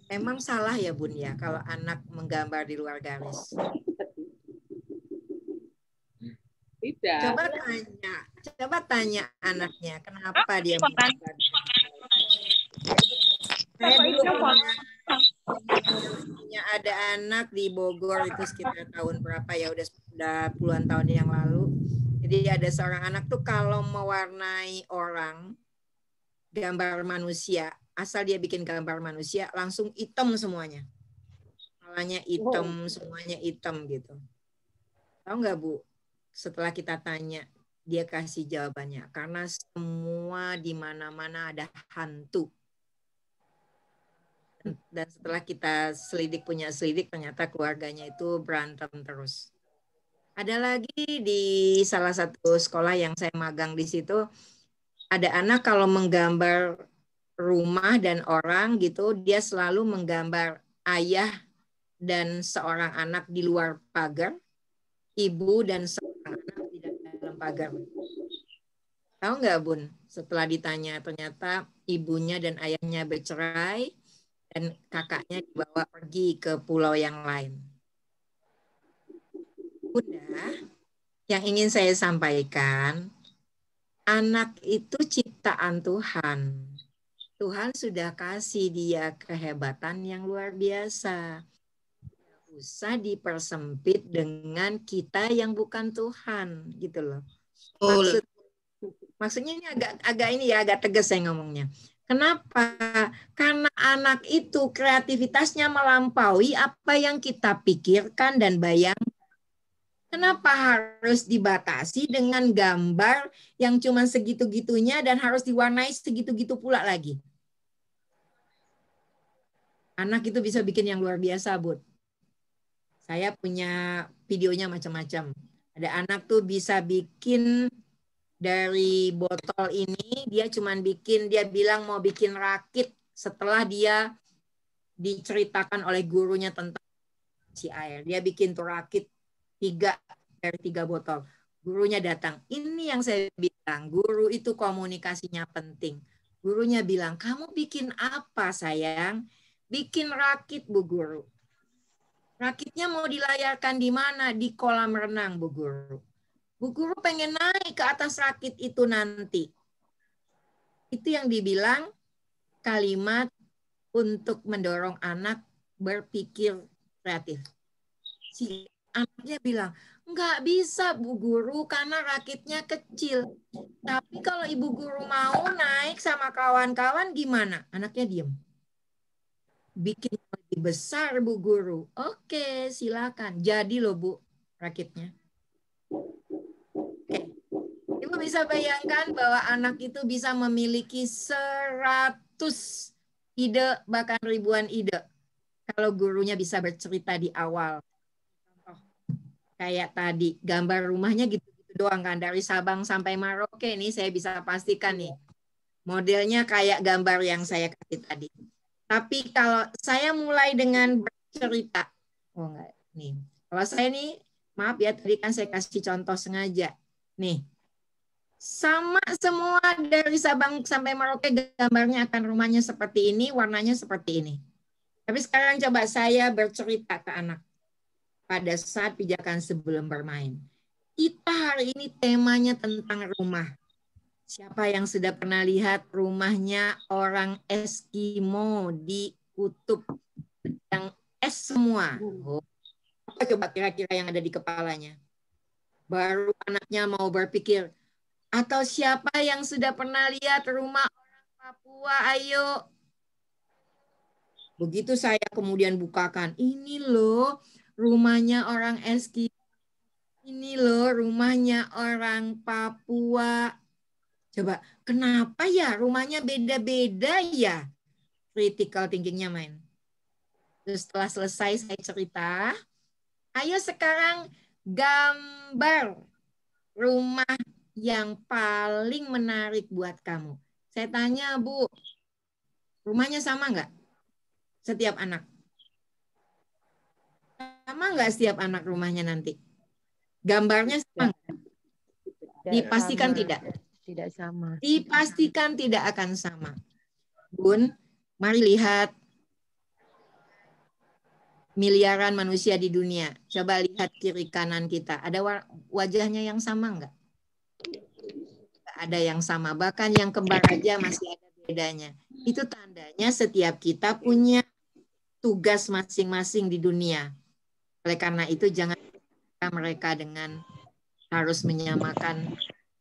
emang salah ya, Bun ya, kalau anak menggambar di luar garis? Tidak. Coba tanya anaknya, kenapa dia menggambar? Saya dulu punya ada anak di Bogor itu sekitar tahun berapa ya, udah puluhan tahun yang lalu. Jadi ada seorang anak tuh kalau mewarnai orang, gambar manusia, asal dia bikin gambar manusia langsung hitam semuanya. Kepalanya hitam, semuanya hitam gitu. Tahu nggak, Bu? Setelah kita tanya, dia kasih jawabannya. Karena semua di mana-mana ada hantu. Dan setelah kita punya selidik, ternyata keluarganya itu berantem terus. Ada lagi di salah satu sekolah yang saya magang di situ, ada anak kalau menggambar rumah dan orang gitu, dia selalu menggambar ayah dan seorang anak di luar pagar, ibu dan seorang anak di dalam pagar. Tahu nggak, Bun? Setelah ditanya, ternyata ibunya dan ayahnya bercerai, dan kakaknya dibawa pergi ke pulau yang lain. Bunda, yang ingin saya sampaikan, anak itu ciptaan Tuhan. Tuhan sudah kasih dia kehebatan yang luar biasa. Tidak usah dipersempit dengan kita yang bukan Tuhan, gitu loh. Maksudnya ini agak tegas saya ngomongnya. Kenapa? Karena anak itu kreativitasnya melampaui apa yang kita pikirkan dan bayangkan. Kenapa harus dibatasi dengan gambar yang cuma segitu-gitunya dan harus diwarnai segitu-gitu pula lagi? Anak itu bisa bikin yang luar biasa, Bud. Saya punya videonya macam-macam. Ada anak tuh bisa bikin dari botol ini, dia bilang mau bikin rakit setelah dia diceritakan oleh gurunya tentang si air. Dia bikin tuh rakit 3 dari 3 botol. Gurunya datang. Ini yang saya bilang, guru itu komunikasinya penting. Gurunya bilang, kamu bikin apa sayang? Bikin rakit, Bu Guru. Rakitnya mau dilayarkan di mana? Di kolam renang, Bu Guru. Bu Guru pengen naik ke atas rakit itu nanti. Itu yang dibilang kalimat untuk mendorong anak berpikir kreatif. Si anaknya bilang, nggak bisa Bu Guru karena rakitnya kecil. Tapi kalau Ibu Guru mau naik sama kawan-kawan gimana? Anaknya diem. Bikin lebih besar Bu Guru. Oke, silakan. Jadi loh Bu rakitnya. Oke. Ibu bisa bayangkan bahwa anak itu bisa memiliki 100 ide, bahkan ribuan ide. Kalau gurunya bisa bercerita di awal. Kayak tadi, gambar rumahnya gitu-gitu doang kan. Dari Sabang sampai Merauke nih saya bisa pastikan nih. Modelnya kayak gambar yang saya kasih tadi. Tapi kalau saya mulai dengan bercerita. Oh enggak, nih. Kalau saya nih, maaf ya tadi kan saya kasih contoh sengaja. Nih. Sama semua dari Sabang sampai Merauke gambarnya akan rumahnya seperti ini, warnanya seperti ini. Tapi sekarang coba saya bercerita ke anak. Pada saat pijakan sebelum bermain. Kita hari ini temanya tentang rumah. Siapa yang sudah pernah lihat rumahnya orang Eskimo di kutub yang es semua? Oh, apa coba kira-kira yang ada di kepalanya? Baru anaknya mau berpikir, atau siapa yang sudah pernah lihat rumah orang Papua? Ayo. Begitu saya kemudian bukakan, ini loh rumahnya orang Eskimo. Ini loh rumahnya orang Papua. Coba, kenapa ya rumahnya beda-beda ya? Critical thinkingnya main. Terus setelah selesai saya cerita, ayo sekarang gambar rumah yang paling menarik buat kamu. Saya tanya, Bu, rumahnya sama nggak? Setiap anak. Sama nggak setiap anak rumahnya nanti? Gambarnya sama nggak? Dipastikan sama. tidak. Tidak sama. Dipastikan tidak akan sama. Bun, mari lihat miliaran manusia di dunia. Coba lihat kiri kanan kita. Ada wajahnya yang sama nggak? Ada yang sama. Bahkan yang kembar aja masih ada bedanya. Itu tandanya setiap kita punya tugas masing-masing di dunia. Oleh karena itu jangan mereka dengan harus menyamakan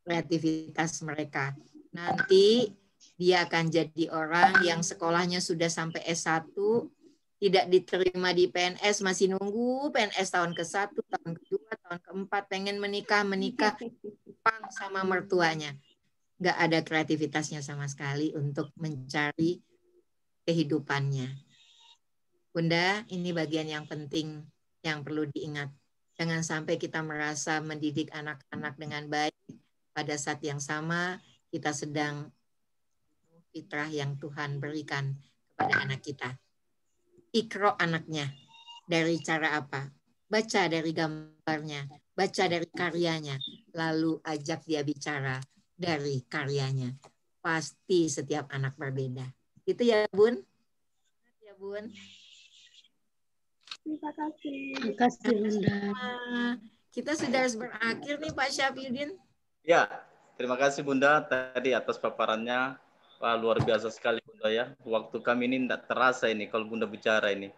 kreativitas mereka. Nanti dia akan jadi orang yang sekolahnya sudah sampai S1, tidak diterima di PNS, masih nunggu PNS tahun ke-1, tahun ke-2, tahun ke-4, pengen menikah, sama mertuanya. Nggak ada kreativitasnya sama sekali untuk mencari kehidupannya. Bunda, ini bagian yang penting yang perlu diingat. Jangan sampai kita merasa mendidik anak-anak dengan baik, pada saat yang sama kita sedang fitrah yang Tuhan berikan kepada anak kita. Ikro anaknya dari cara apa? Baca dari gambarnya, baca dari karyanya, lalu ajak dia bicara dari karyanya. Pasti setiap anak berbeda. Itu ya, Bun? Ya, Bun. Terima kasih, Bunda. Kita sudah harus berakhir nih, Pak Syafyudin. Ya, terima kasih Bunda tadi atas paparannya. Wah, luar biasa sekali Bunda ya. Waktu kami ini tidak terasa ini kalau Bunda bicara ini.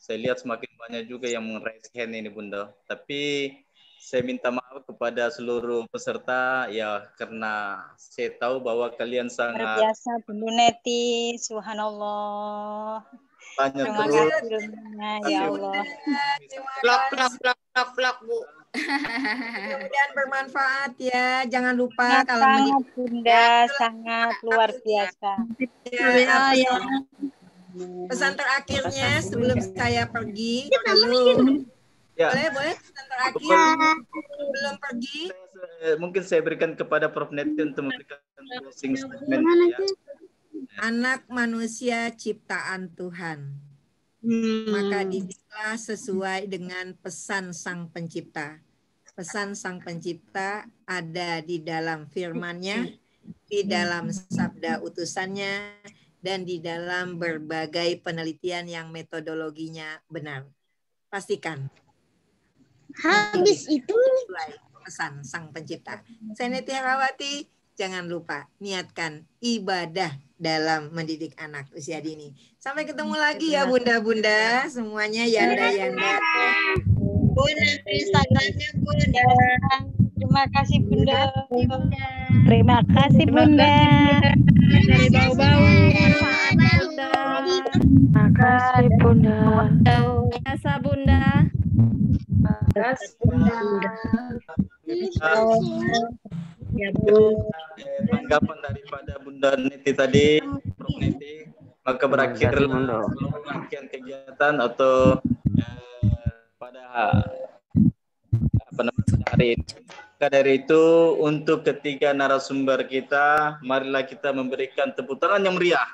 Saya lihat semakin banyak juga yang meng-raise hand ini Bunda. Tapi saya minta maaf kepada seluruh peserta ya karena saya tahu bahwa kalian sangat Luar biasa Bu Neti, subhanallah. banyak Terima terus. kasih ilmunya, ya Allah. Plak, Bu. Mudah-mudahan bermanfaat ya. Jangan lupa kalau Sangat Bunda, sangat luar biasa. ya, pesan terakhirnya sebelum saya pergi, Ya. boleh pesan terakhir sebelum pergi. Mungkin saya berikan kepada Prof. Neti untuk memberikan closing statement ya. Anak manusia ciptaan Tuhan. maka didiklah sesuai dengan pesan Sang Pencipta. Pesan Sang Pencipta ada di dalam firman-Nya, di dalam sabda utusannya, dan di dalam berbagai penelitian yang metodologinya benar. Pastikan. Habis itu Sesuai pesan Sang Pencipta. Saya Neti Herawati, jangan lupa niatkan ibadah dalam mendidik anak usia dini. Sampai ketemu lagi ya bunda-bunda, semuanya yanda-yanda. Bunda Instagramnya Bunda. Terima kasih Bunda. Terima kasih Bunda. Dari bau-bau. Terima kasih Bunda. Biasa Bunda. Ya Bu. Tanggapan daripada Bunda Neti tadi, Prof. Neti, maka berakhirlah rangkaian kegiatan atau pada hari ini. Maka dari itu, untuk ketiga narasumber kita, marilah kita memberikan tepuk tangan yang meriah.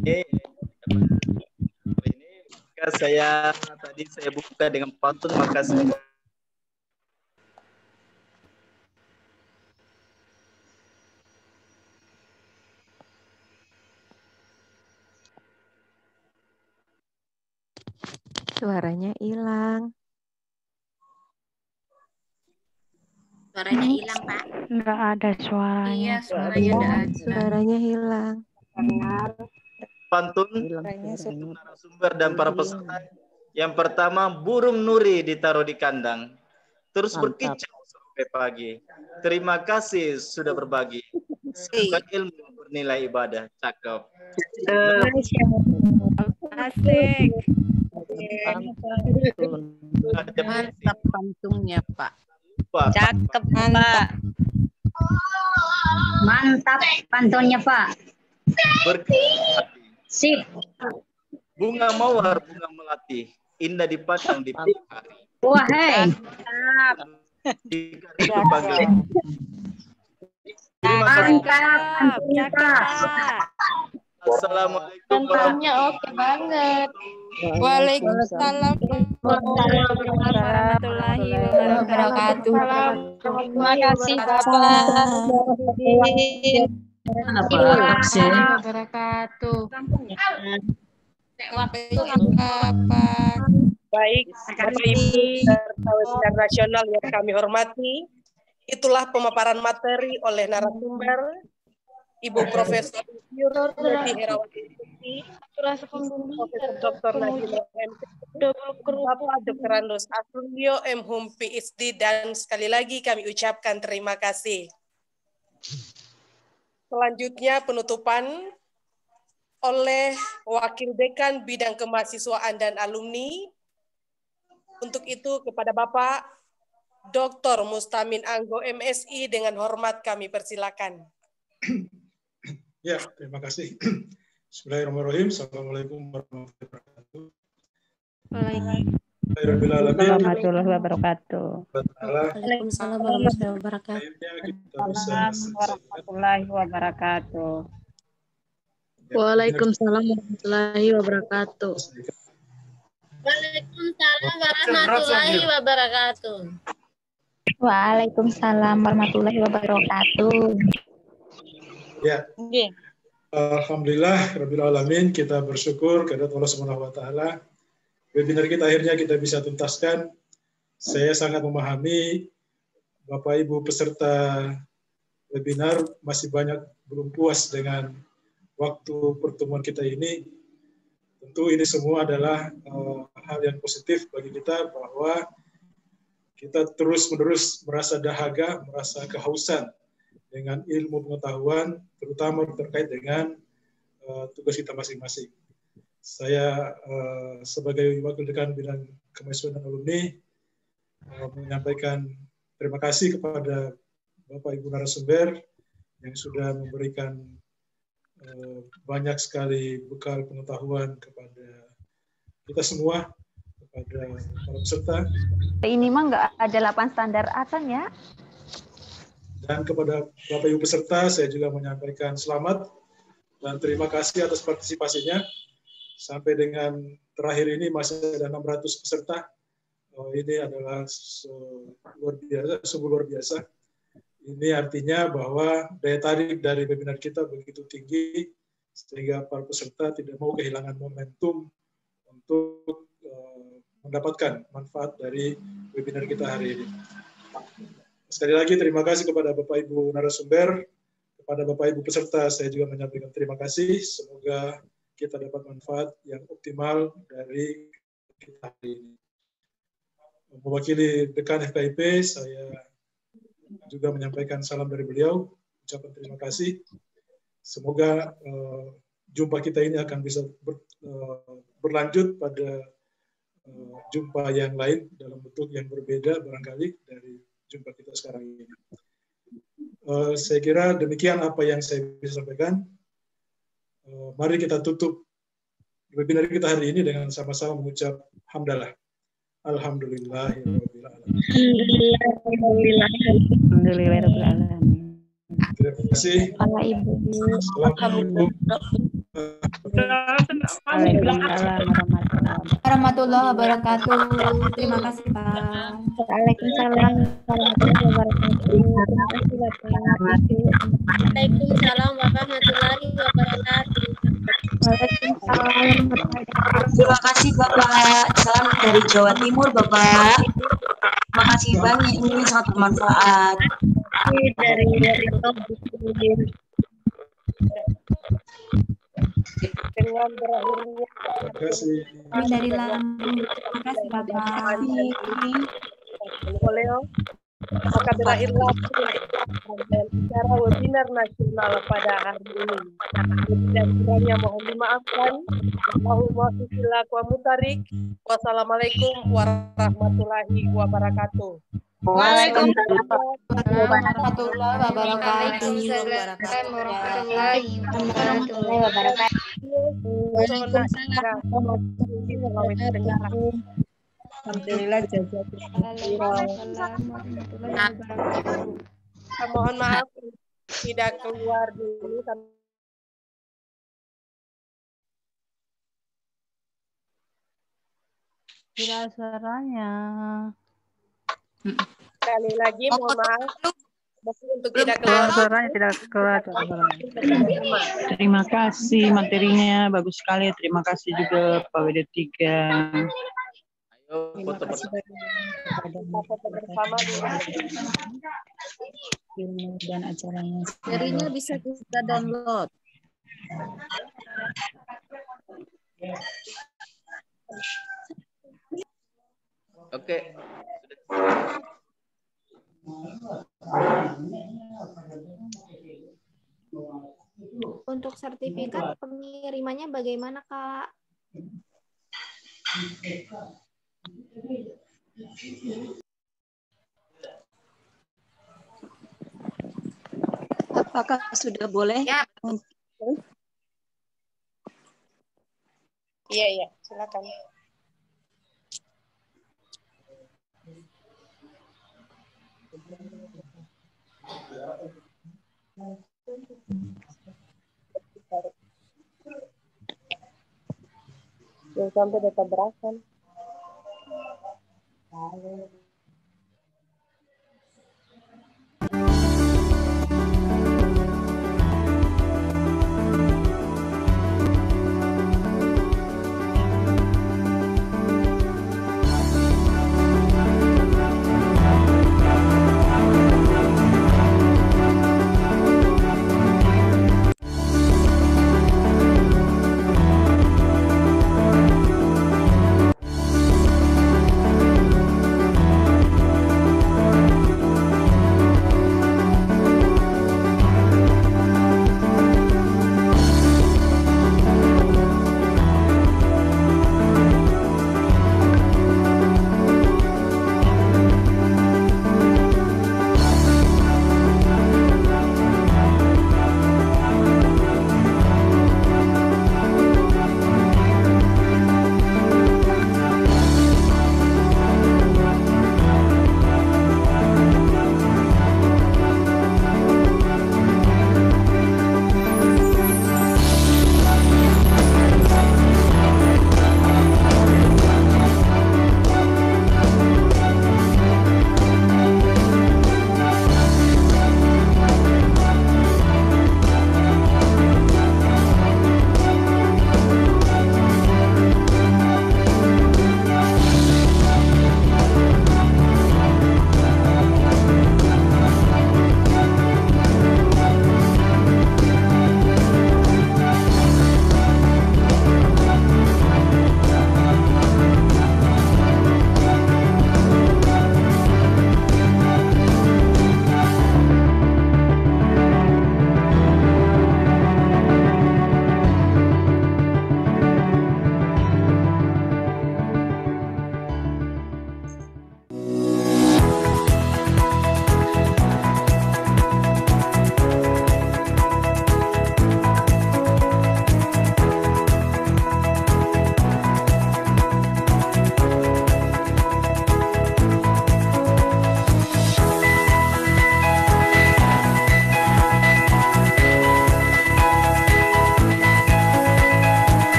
Oke. Ini saya buka dengan pantun, maka saya Suaranya hilang. Suaranya hilang, Pak. Enggak ada suaranya. Iya, suaranya enggak ada. Suaranya hilang. pantun untuk narasumber dan para peserta. Yang pertama, burung nuri ditaruh di kandang, terus berkicau sampai pagi. Terima kasih sudah berbagi. Semoga ilmu bernilai ibadah. Cakep. Asik. Mantap pantungnya, Pak. Cakep, Pak. Mantap pantunnya, Pak. Berkati. Sip. Bunga mawar, bunga melati, indah dipasang di pagi hari. Wah, hei. Itu panggilan. Terima kasih. Mantap pantunnya, Pak. Assalamualaikum Oke banget. Waalaikumsalam warahmatullahi wabarakatuh. Terima kasih, Bapak. Wabarakatuh. Baik, Bapak Ibu serta Webinar Nasional yang kami hormati, itulah pemaparan materi oleh narasumber Ibu Profesor Neti Herawati, Profesor Dr. Najila MP, Bapak Dr. Randos Aslio M.Hum PhD, dan sekali lagi kami ucapkan terima kasih. Selanjutnya penutupan oleh Wakil Dekan Bidang Kemahasiswaan dan Alumni. Untuk itu kepada Bapak Dr. Mustamin Anggo MSI dengan hormat kami persilakan. Ya, terima kasih. Bismillahirrahmanirrahim. Assalamualaikum warahmatullahi wabarakatuh. Waalaikumsalam warahmatullahi wabarakatuh. Waalaikumsalam warahmatullahi wabarakatuh. Warahmatullahi wabarakatuh. Waalaikumsalam warahmatullahi wabarakatuh. Waalaikumsalam warahmatullahi wabarakatuh. Waalaikumsalam warahmatullahi wabarakatuh. Ya. Alhamdulillah Rabbil Alamin, kita bersyukur kepada Allah Subhanahu wa taala. Webinar kita akhirnya kita bisa tuntaskan. Saya sangat memahami Bapak Ibu peserta webinar masih banyak belum puas dengan waktu pertemuan kita ini. Tentu ini semua adalah hal yang positif bagi kita bahwa kita terus-menerus merasa dahaga, merasa kehausan dengan ilmu pengetahuan, terutama terkait dengan tugas kita masing-masing. Saya sebagai Wakil Dekan Bidang Kemahasiswaan dan Alumni menyampaikan terima kasih kepada Bapak Ibu narasumber yang sudah memberikan banyak sekali bekal pengetahuan kepada kita semua, kepada para peserta. Ini mah nggak ada 8 standar ASAN ya? Dan kepada Bapak Ibu peserta, saya juga menyampaikan selamat dan terima kasih atas partisipasinya. Sampai dengan terakhir ini masih ada 600 peserta. Ini adalah sungguh luar biasa. Ini artinya bahwa daya tarik dari webinar kita begitu tinggi, sehingga para peserta tidak mau kehilangan momentum untuk mendapatkan manfaat dari webinar kita hari ini. Sekali lagi terima kasih kepada Bapak Ibu narasumber, kepada Bapak Ibu peserta saya juga menyampaikan terima kasih. Semoga kita dapat manfaat yang optimal dari kita hari ini. Mewakili Dekan FKIP, saya juga menyampaikan salam dari beliau, ucapan terima kasih. Semoga jumpa kita ini akan bisa berlanjut pada jumpa yang lain dalam bentuk yang berbeda barangkali dari jumpa kita sekarang ini. Saya kira demikian apa yang saya bisa sampaikan. Mari kita tutup webinar kita hari ini dengan sama-sama mengucap hamdalah. Alhamdulillahirobbilalamin. Terima kasih. Assalamualaikum. Warahmatullahi wabarakatuh. Terima kasih, Pak. Waalaikumsalam warahmatullahi wabarakatuh. Terima kasih, Bapak. Waalaikumsalam warahmatullahi wabarakatuh. Terima kasih Bapak. Salam dari Jawa Timur Bapak. Terima kasih banyak, ini sangat bermanfaat. Dari dengan berakhirnya dari Lampung. Terima kasih, Bapak. Maka berakhirlah acara webinar nasional pada hari ini. Dan kiranya mohon dimaafkan. Allahumma sholli wa mutarik. Wassalamualaikum warahmatullahi wabarakatuh. Waalaikumsalam warahmatullahi wabarakatuh. Alhamdulillah Mohon maaf tidak keluar dulu. Tidak suaranya. Sekali lagi mohon maaf. Untuk tidak keluar. Suaranya tidak keluar. Terima kasih materinya bagus sekali. Terima kasih juga Pak WD3. Terima kasih foto bersama ilmu dan acaranya. Materinya bisa kita download. Oke. Untuk sertifikat pengirimannya bagaimana, Kak? Apakah sudah boleh? Ya. Iya, silakan. Jangan sampai data berakan.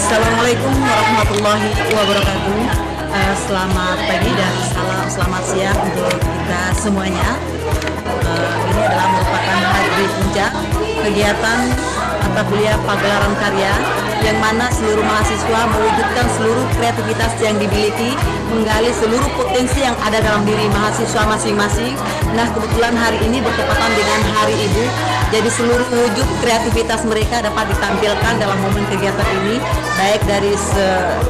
Assalamualaikum warahmatullahi wabarakatuh. Selamat pagi dan selamat siang untuk kita semuanya. Ini adalah merupakan hari puncak kegiatan mata kuliah pagelaran karya yang mana seluruh mahasiswa mewujudkan seluruh kreativitas yang dimiliki, menggali seluruh potensi yang ada dalam diri mahasiswa masing-masing. Nah, kebetulan hari ini bertepatan dengan Hari Ibu, jadi seluruh wujud kreativitas mereka dapat ditampilkan dalam momen kegiatan ini, baik dari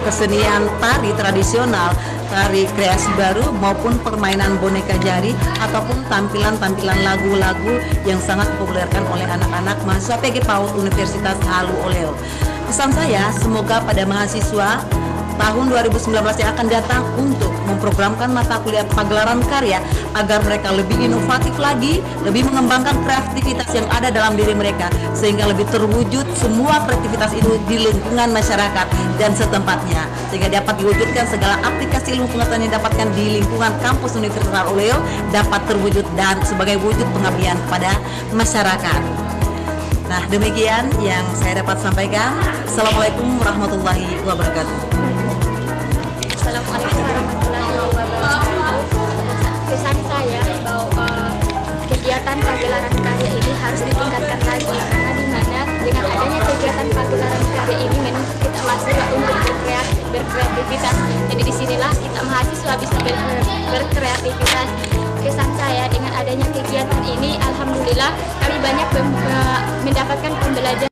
kesenian tari tradisional, tari kreasi baru, maupun permainan boneka jari, ataupun tampilan-tampilan lagu-lagu yang sangat dipopulerkan oleh anak-anak mahasiswa PG PAUD Universitas Halu Oleo. Pesan saya, semoga pada mahasiswa tahun 2019 yang akan datang untuk memprogramkan mata kuliah pagelaran karya agar mereka lebih inovatif lagi, lebih mengembangkan kreativitas yang ada dalam diri mereka sehingga lebih terwujud semua kreativitas itu di lingkungan masyarakat dan setempatnya, sehingga dapat diwujudkan segala aplikasi ilmu pengetahuan yang didapatkan di lingkungan kampus Universitas Oleo dapat terwujud dan sebagai wujud pengabdian kepada masyarakat. Nah, demikian yang saya dapat sampaikan. Assalamualaikum warahmatullahi wabarakatuh. Assalamualaikum warahmatullahi wabarakatuh. Pesan saya bahwa kegiatan pagelaran karya ini harus ditingkatkan lagi, karena di mana dengan adanya kegiatan pagelaran karya ini memang kita mahasiswa untuk berkreativitas. Jadi disinilah kita mahasiswa bisa berkreativitas. Kesan saya dengan adanya kegiatan ini, alhamdulillah kami banyak mendapatkan pembelajaran.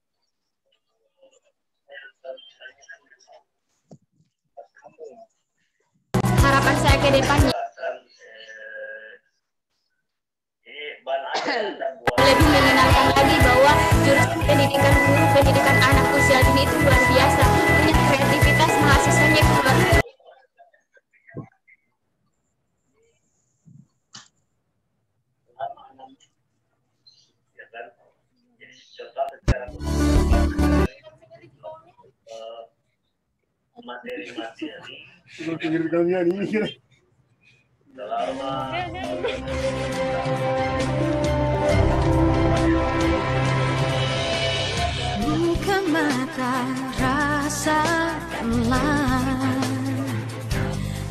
Harapan saya ke depannya lebih mengenalkan lagi bahwa jurusan pendidikan guru, pendidikan anak usia dini itu luar biasa, punya kreativitas mahasiswanya itu luar biasa. Buka mata, rasakanlah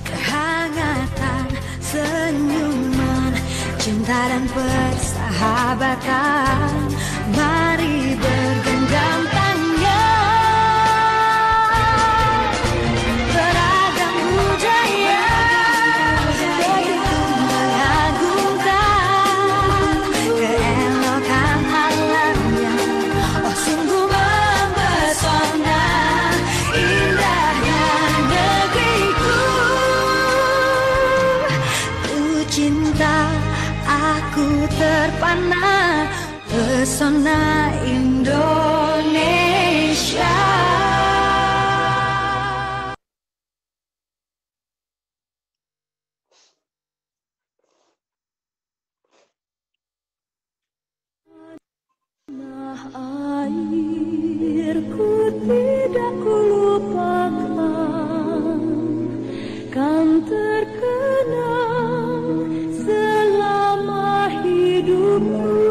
kehangatan senyuman, cinta dan persahabatan. Mari bergenggam tangan, beragam budaya begitu mengagumkan, keelokan alamnya oh sungguh mempesona. Indahnya negeriku, ku cinta, aku terpana pesona Indonesia. Airku tidak kulupakan, kan terkenang selama hidupku.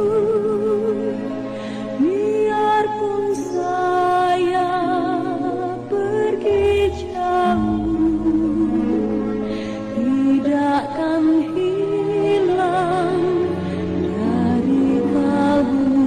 Biarpun saya pergi jauh, tidak akan hilang dari kalbu.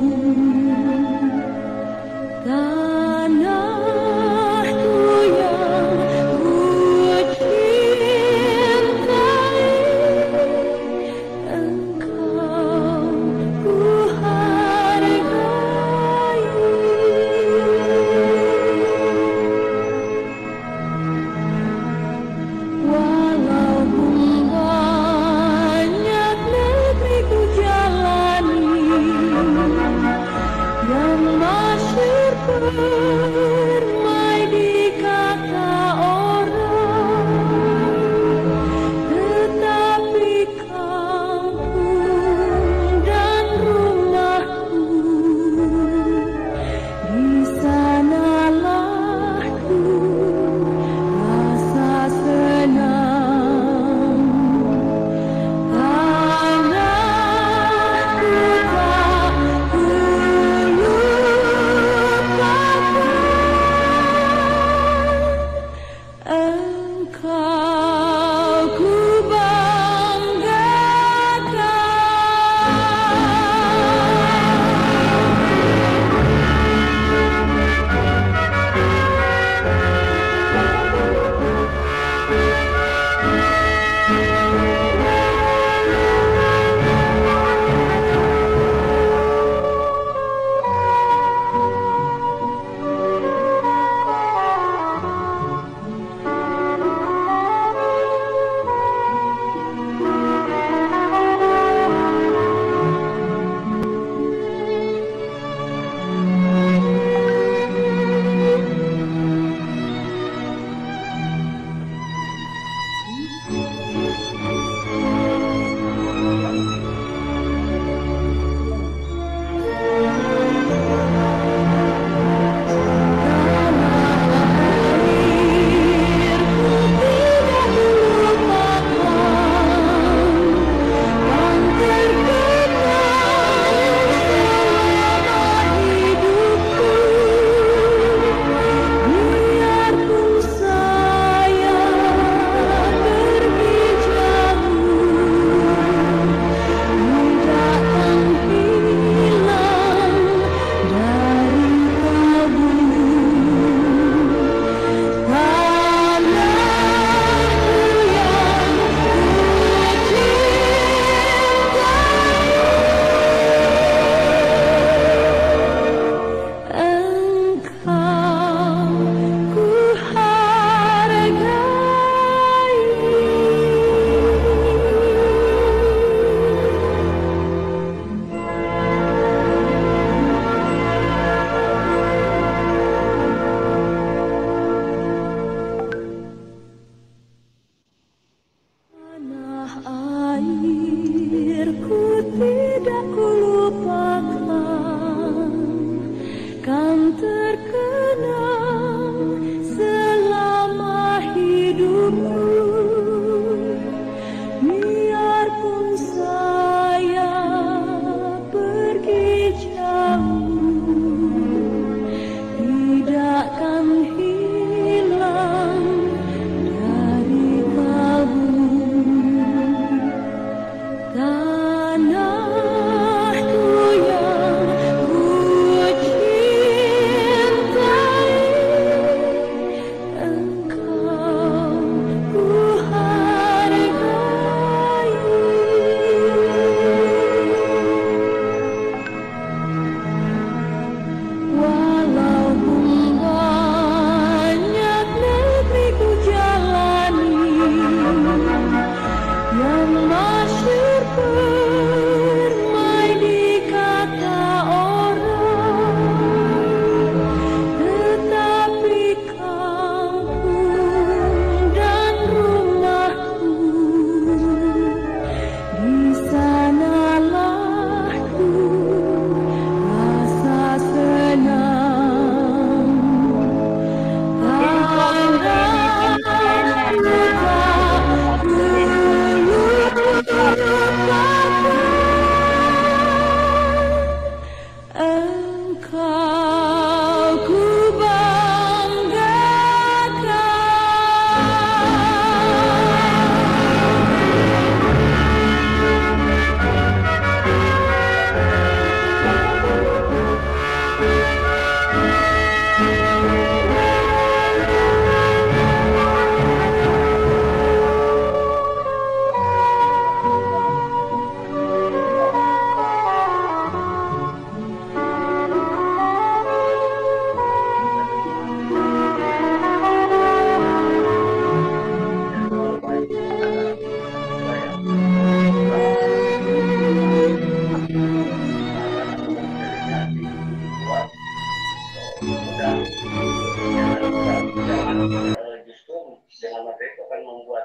justru dengan materi itu akan membuat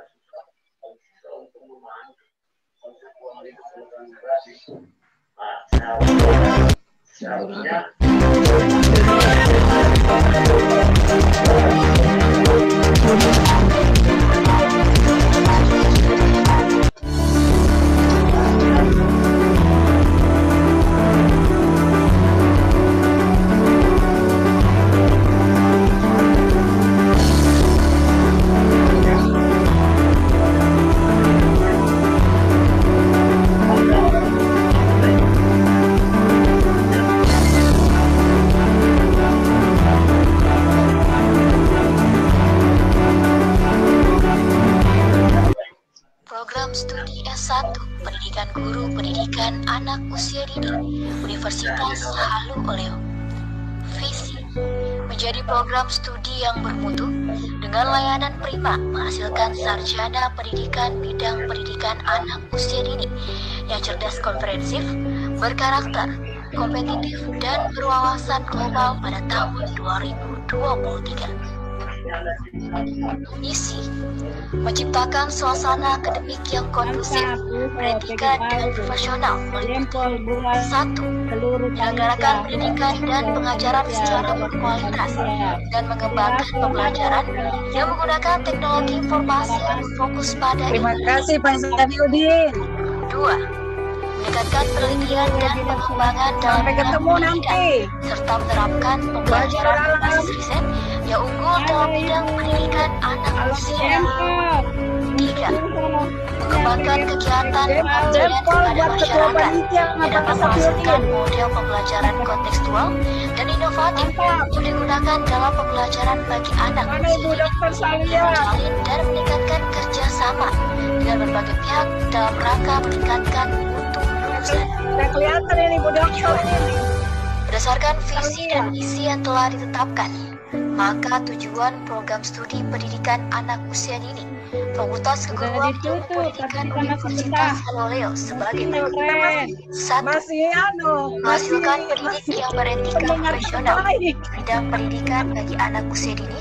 susah untuk memahami konsep uang itu transmigrasi. Seharusnya Program Studi S1 Pendidikan Guru Pendidikan Anak Usia Dini Universitas Halu Oleo. Visi menjadi program studi yang bermutu dengan layanan prima menghasilkan sarjana pendidikan bidang pendidikan anak usia dini yang cerdas, komprehensif, berkarakter, kompetitif, dan berwawasan global pada tahun 2023. Misi menciptakan suasana akademik yang kondusif, beretika dan profesional meliputi 1. Menyelenggarakan pendidikan dan pengajaran secara berkualitas dan mengembangkan pembelajaran yang menggunakan teknologi informasi yang fokus pada Terima kasih Pak Samiuddin. 2. Meningkatkan penelitian dan pengembangan dalam bidang pendidikan serta menerapkan pembelajaran berbasis riset yang unggul dalam bidang pendidikan anak usia. 3. Mengembangkan kegiatan pengabdian kepada masyarakat yang dapat menghasilkan model pembelajaran kontekstual dan inovatif yang digunakan dalam pembelajaran bagi anak usia dini, menjalin dan meningkatkan kerjasama dengan berbagai pihak dalam rangka meningkatkan mutu lulusan. Kelihatan ini Bu Dokter ini. Berdasarkan visi dan misi yang telah ditetapkan, maka tujuan program studi pendidikan anak usia dini Fakultas Keguruan Ilmu Pendidikan Universitas Halu Oleo sebagai berikut. 1. Menghasilkan pendidik yang beretika profesional di bidang pendidikan bagi anak usia dini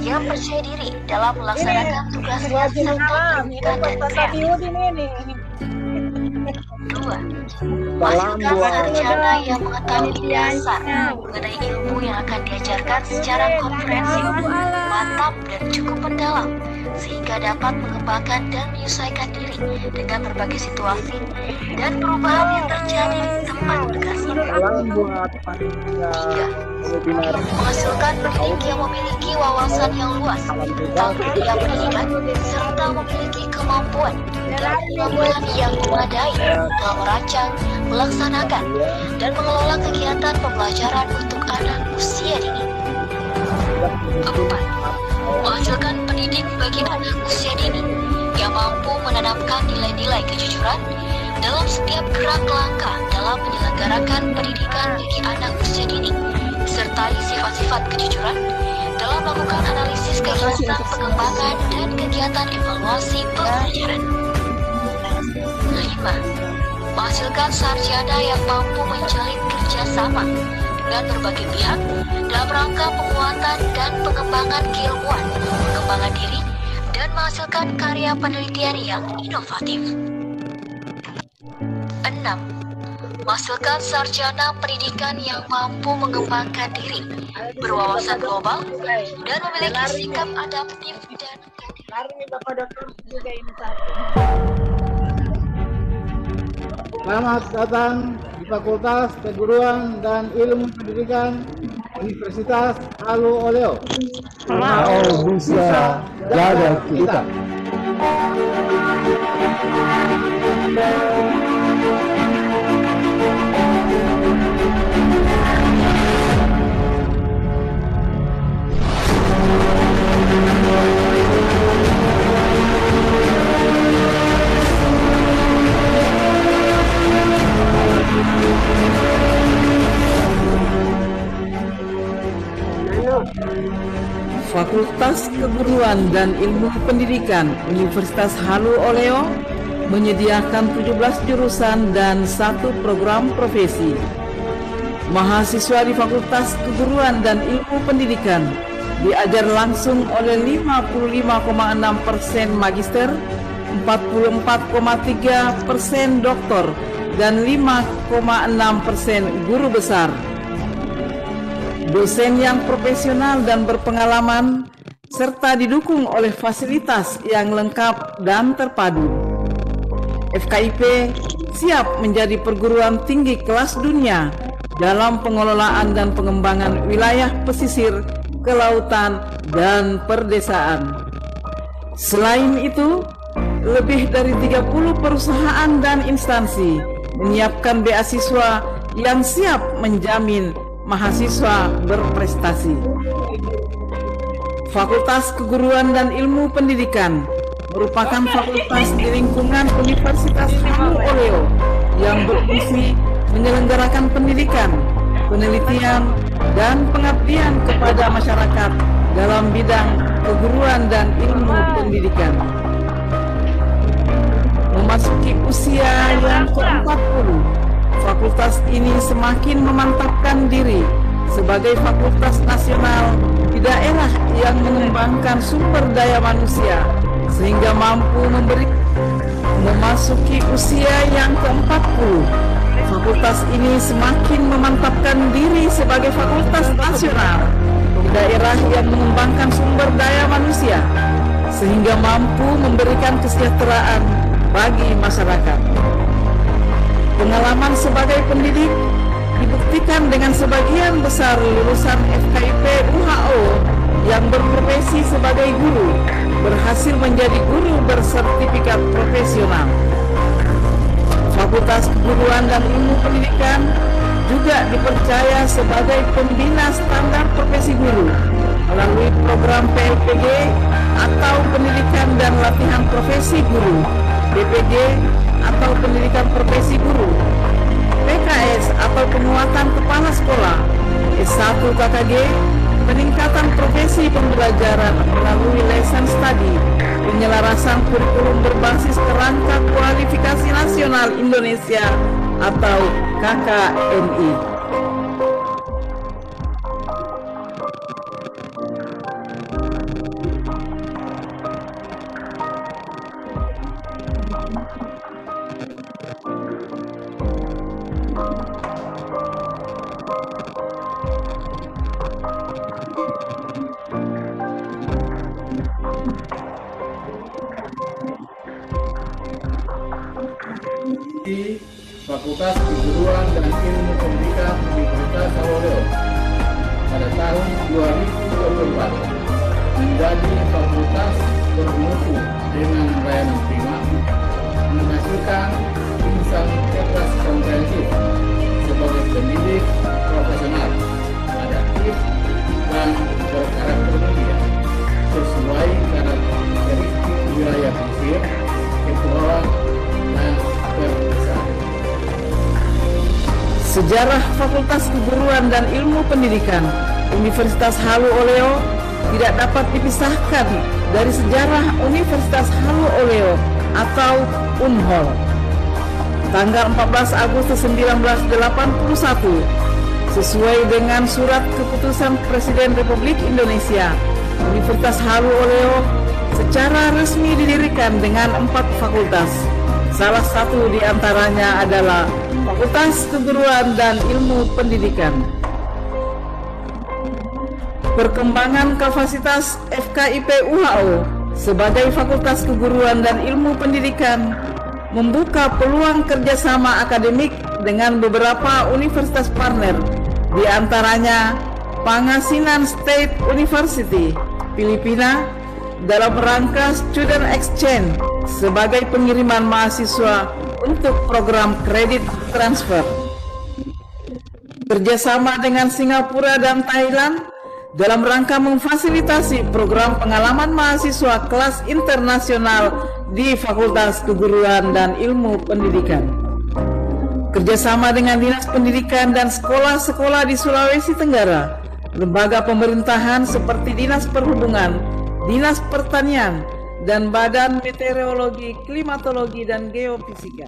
yang percaya diri dalam melaksanakan tugasnya serta terbuka dan kreatif. 2. Menghasilkan sarjana yang mengetahui dasar mengenai ilmu yang akan diajarkan secara komprehensif, mantap dan cukup mendalam, sehingga dapat mengembangkan dan menyesuaikan diri dengan berbagai situasi dan perubahan yang terjadi di tempat berkasih. 3. Menghasilkan pendidik yang memiliki wawasan yang luas tentang dunia pendidikan serta memiliki kemampuan dan kemampuan yang memadai dalam merancang, melaksanakan, dan mengelola kegiatan pembelajaran untuk anak usia dini. 4. Menghasilkan pendidik bagi anak usia dini yang mampu menanamkan nilai-nilai kejujuran dalam setiap gerak langkah dalam menyelenggarakan pendidikan bagi anak usia dini, disertai sifat-sifat kejujuran dalam melakukan analisis kegiatan pengembangan dan kegiatan evaluasi pembelajaran. 5. Menghasilkan sarjana yang mampu menjalin kerjasama dengan berbagai pihak dalam rangka penguatan dan pengembangan keilmuan, pengembangan diri, dan menghasilkan karya penelitian yang inovatif. 6. Menghasilkan sarjana pendidikan yang mampu mengembangkan diri, berwawasan global, dan memiliki sikap adaptif dan Selamat datang di Fakultas Keguruan dan Ilmu Pendidikan Universitas Halu Oleo. Mau bisa jaga kita. Fakultas Keguruan dan Ilmu Pendidikan Universitas Halu Oleo menyediakan 17 jurusan dan 1 program profesi. Mahasiswa di Fakultas Keguruan dan Ilmu Pendidikan diajar langsung oleh 55,6% magister, 44,3% doktor, dan 5,6% guru besar. Dosen yang profesional dan berpengalaman, serta didukung oleh fasilitas yang lengkap dan terpadu. FKIP siap menjadi perguruan tinggi kelas dunia dalam pengelolaan dan pengembangan wilayah pesisir, kelautan, dan perdesaan. Selain itu, lebih dari 30 perusahaan dan instansi menyiapkan beasiswa yang siap menjamin mahasiswa berprestasi. Fakultas Keguruan dan Ilmu Pendidikan merupakan fakultas di lingkungan Universitas Halu Oleo yang berfungsi menyelenggarakan pendidikan, penelitian, dan pengabdian kepada masyarakat dalam bidang keguruan dan ilmu pendidikan. Memasuki usia yang ke-40, fakultas ini semakin memantapkan diri sebagai fakultas nasional di daerah yang mengembangkan sumber daya manusia sehingga mampu memasuki usia yang ke-40. Fakultas ini semakin memantapkan diri sebagai fakultas nasional di daerah yang mengembangkan sumber daya manusia sehingga mampu memberikan kesejahteraan bagi masyarakat. Pengalaman sebagai pendidik dibuktikan dengan sebagian besar lulusan FKIP UHO yang berprofesi sebagai guru berhasil menjadi guru bersertifikat profesional. Fakultas Keguruan dan Ilmu Pendidikan juga dipercaya sebagai pembina standar profesi guru melalui program PLPG atau Pendidikan dan Latihan Profesi Guru, PPG atau Pendidikan Profesi Guru, PKS atau Penguatan Kepala Sekolah, S1 KKG, Peningkatan Profesi Pembelajaran melalui Lesson Study, Penyelarasan Kurikulum Berbasis Kerangka Kualifikasi Nasional Indonesia atau KKNI. Di Fakultas Keguruan dan Ilmu Pendidikan Universitas Halu Oleo pada tahun 2024 menjadi fakultas bermutu dengan layanan prima, menghasilkan insan cerdas komprehensif sebagai pendidik profesional, adaptif, dan berkarakter mulia sesuai karakteristik wilayah pesisir, kepulauan, dan perdesaan. Sejarah Fakultas Keguruan dan Ilmu Pendidikan Universitas Halu Oleo tidak dapat dipisahkan dari sejarah Universitas Halu Oleo atau UNHOL. Tanggal 14 Agustus 1981, sesuai dengan surat keputusan Presiden Republik Indonesia, Universitas Halu Oleo secara resmi didirikan dengan 4 fakultas. Salah satu di antaranya adalah Fakultas Keguruan dan Ilmu Pendidikan. Perkembangan kapasitas FKIP UHO sebagai Fakultas Keguruan dan Ilmu Pendidikan membuka peluang kerjasama akademik dengan beberapa universitas partner, di antaranya Pangasinan State University, Filipina, dalam rangka Student Exchange sebagai pengiriman mahasiswa untuk program kredit transfer. Kerjasama dengan Singapura dan Thailand dalam rangka memfasilitasi program pengalaman mahasiswa kelas internasional di Fakultas Keguruan dan Ilmu Pendidikan. Kerjasama dengan Dinas Pendidikan dan sekolah-sekolah di Sulawesi Tenggara, lembaga pemerintahan seperti Dinas Perhubungan, Dinas Pertanian, dan Badan Meteorologi, Klimatologi, dan Geofisika.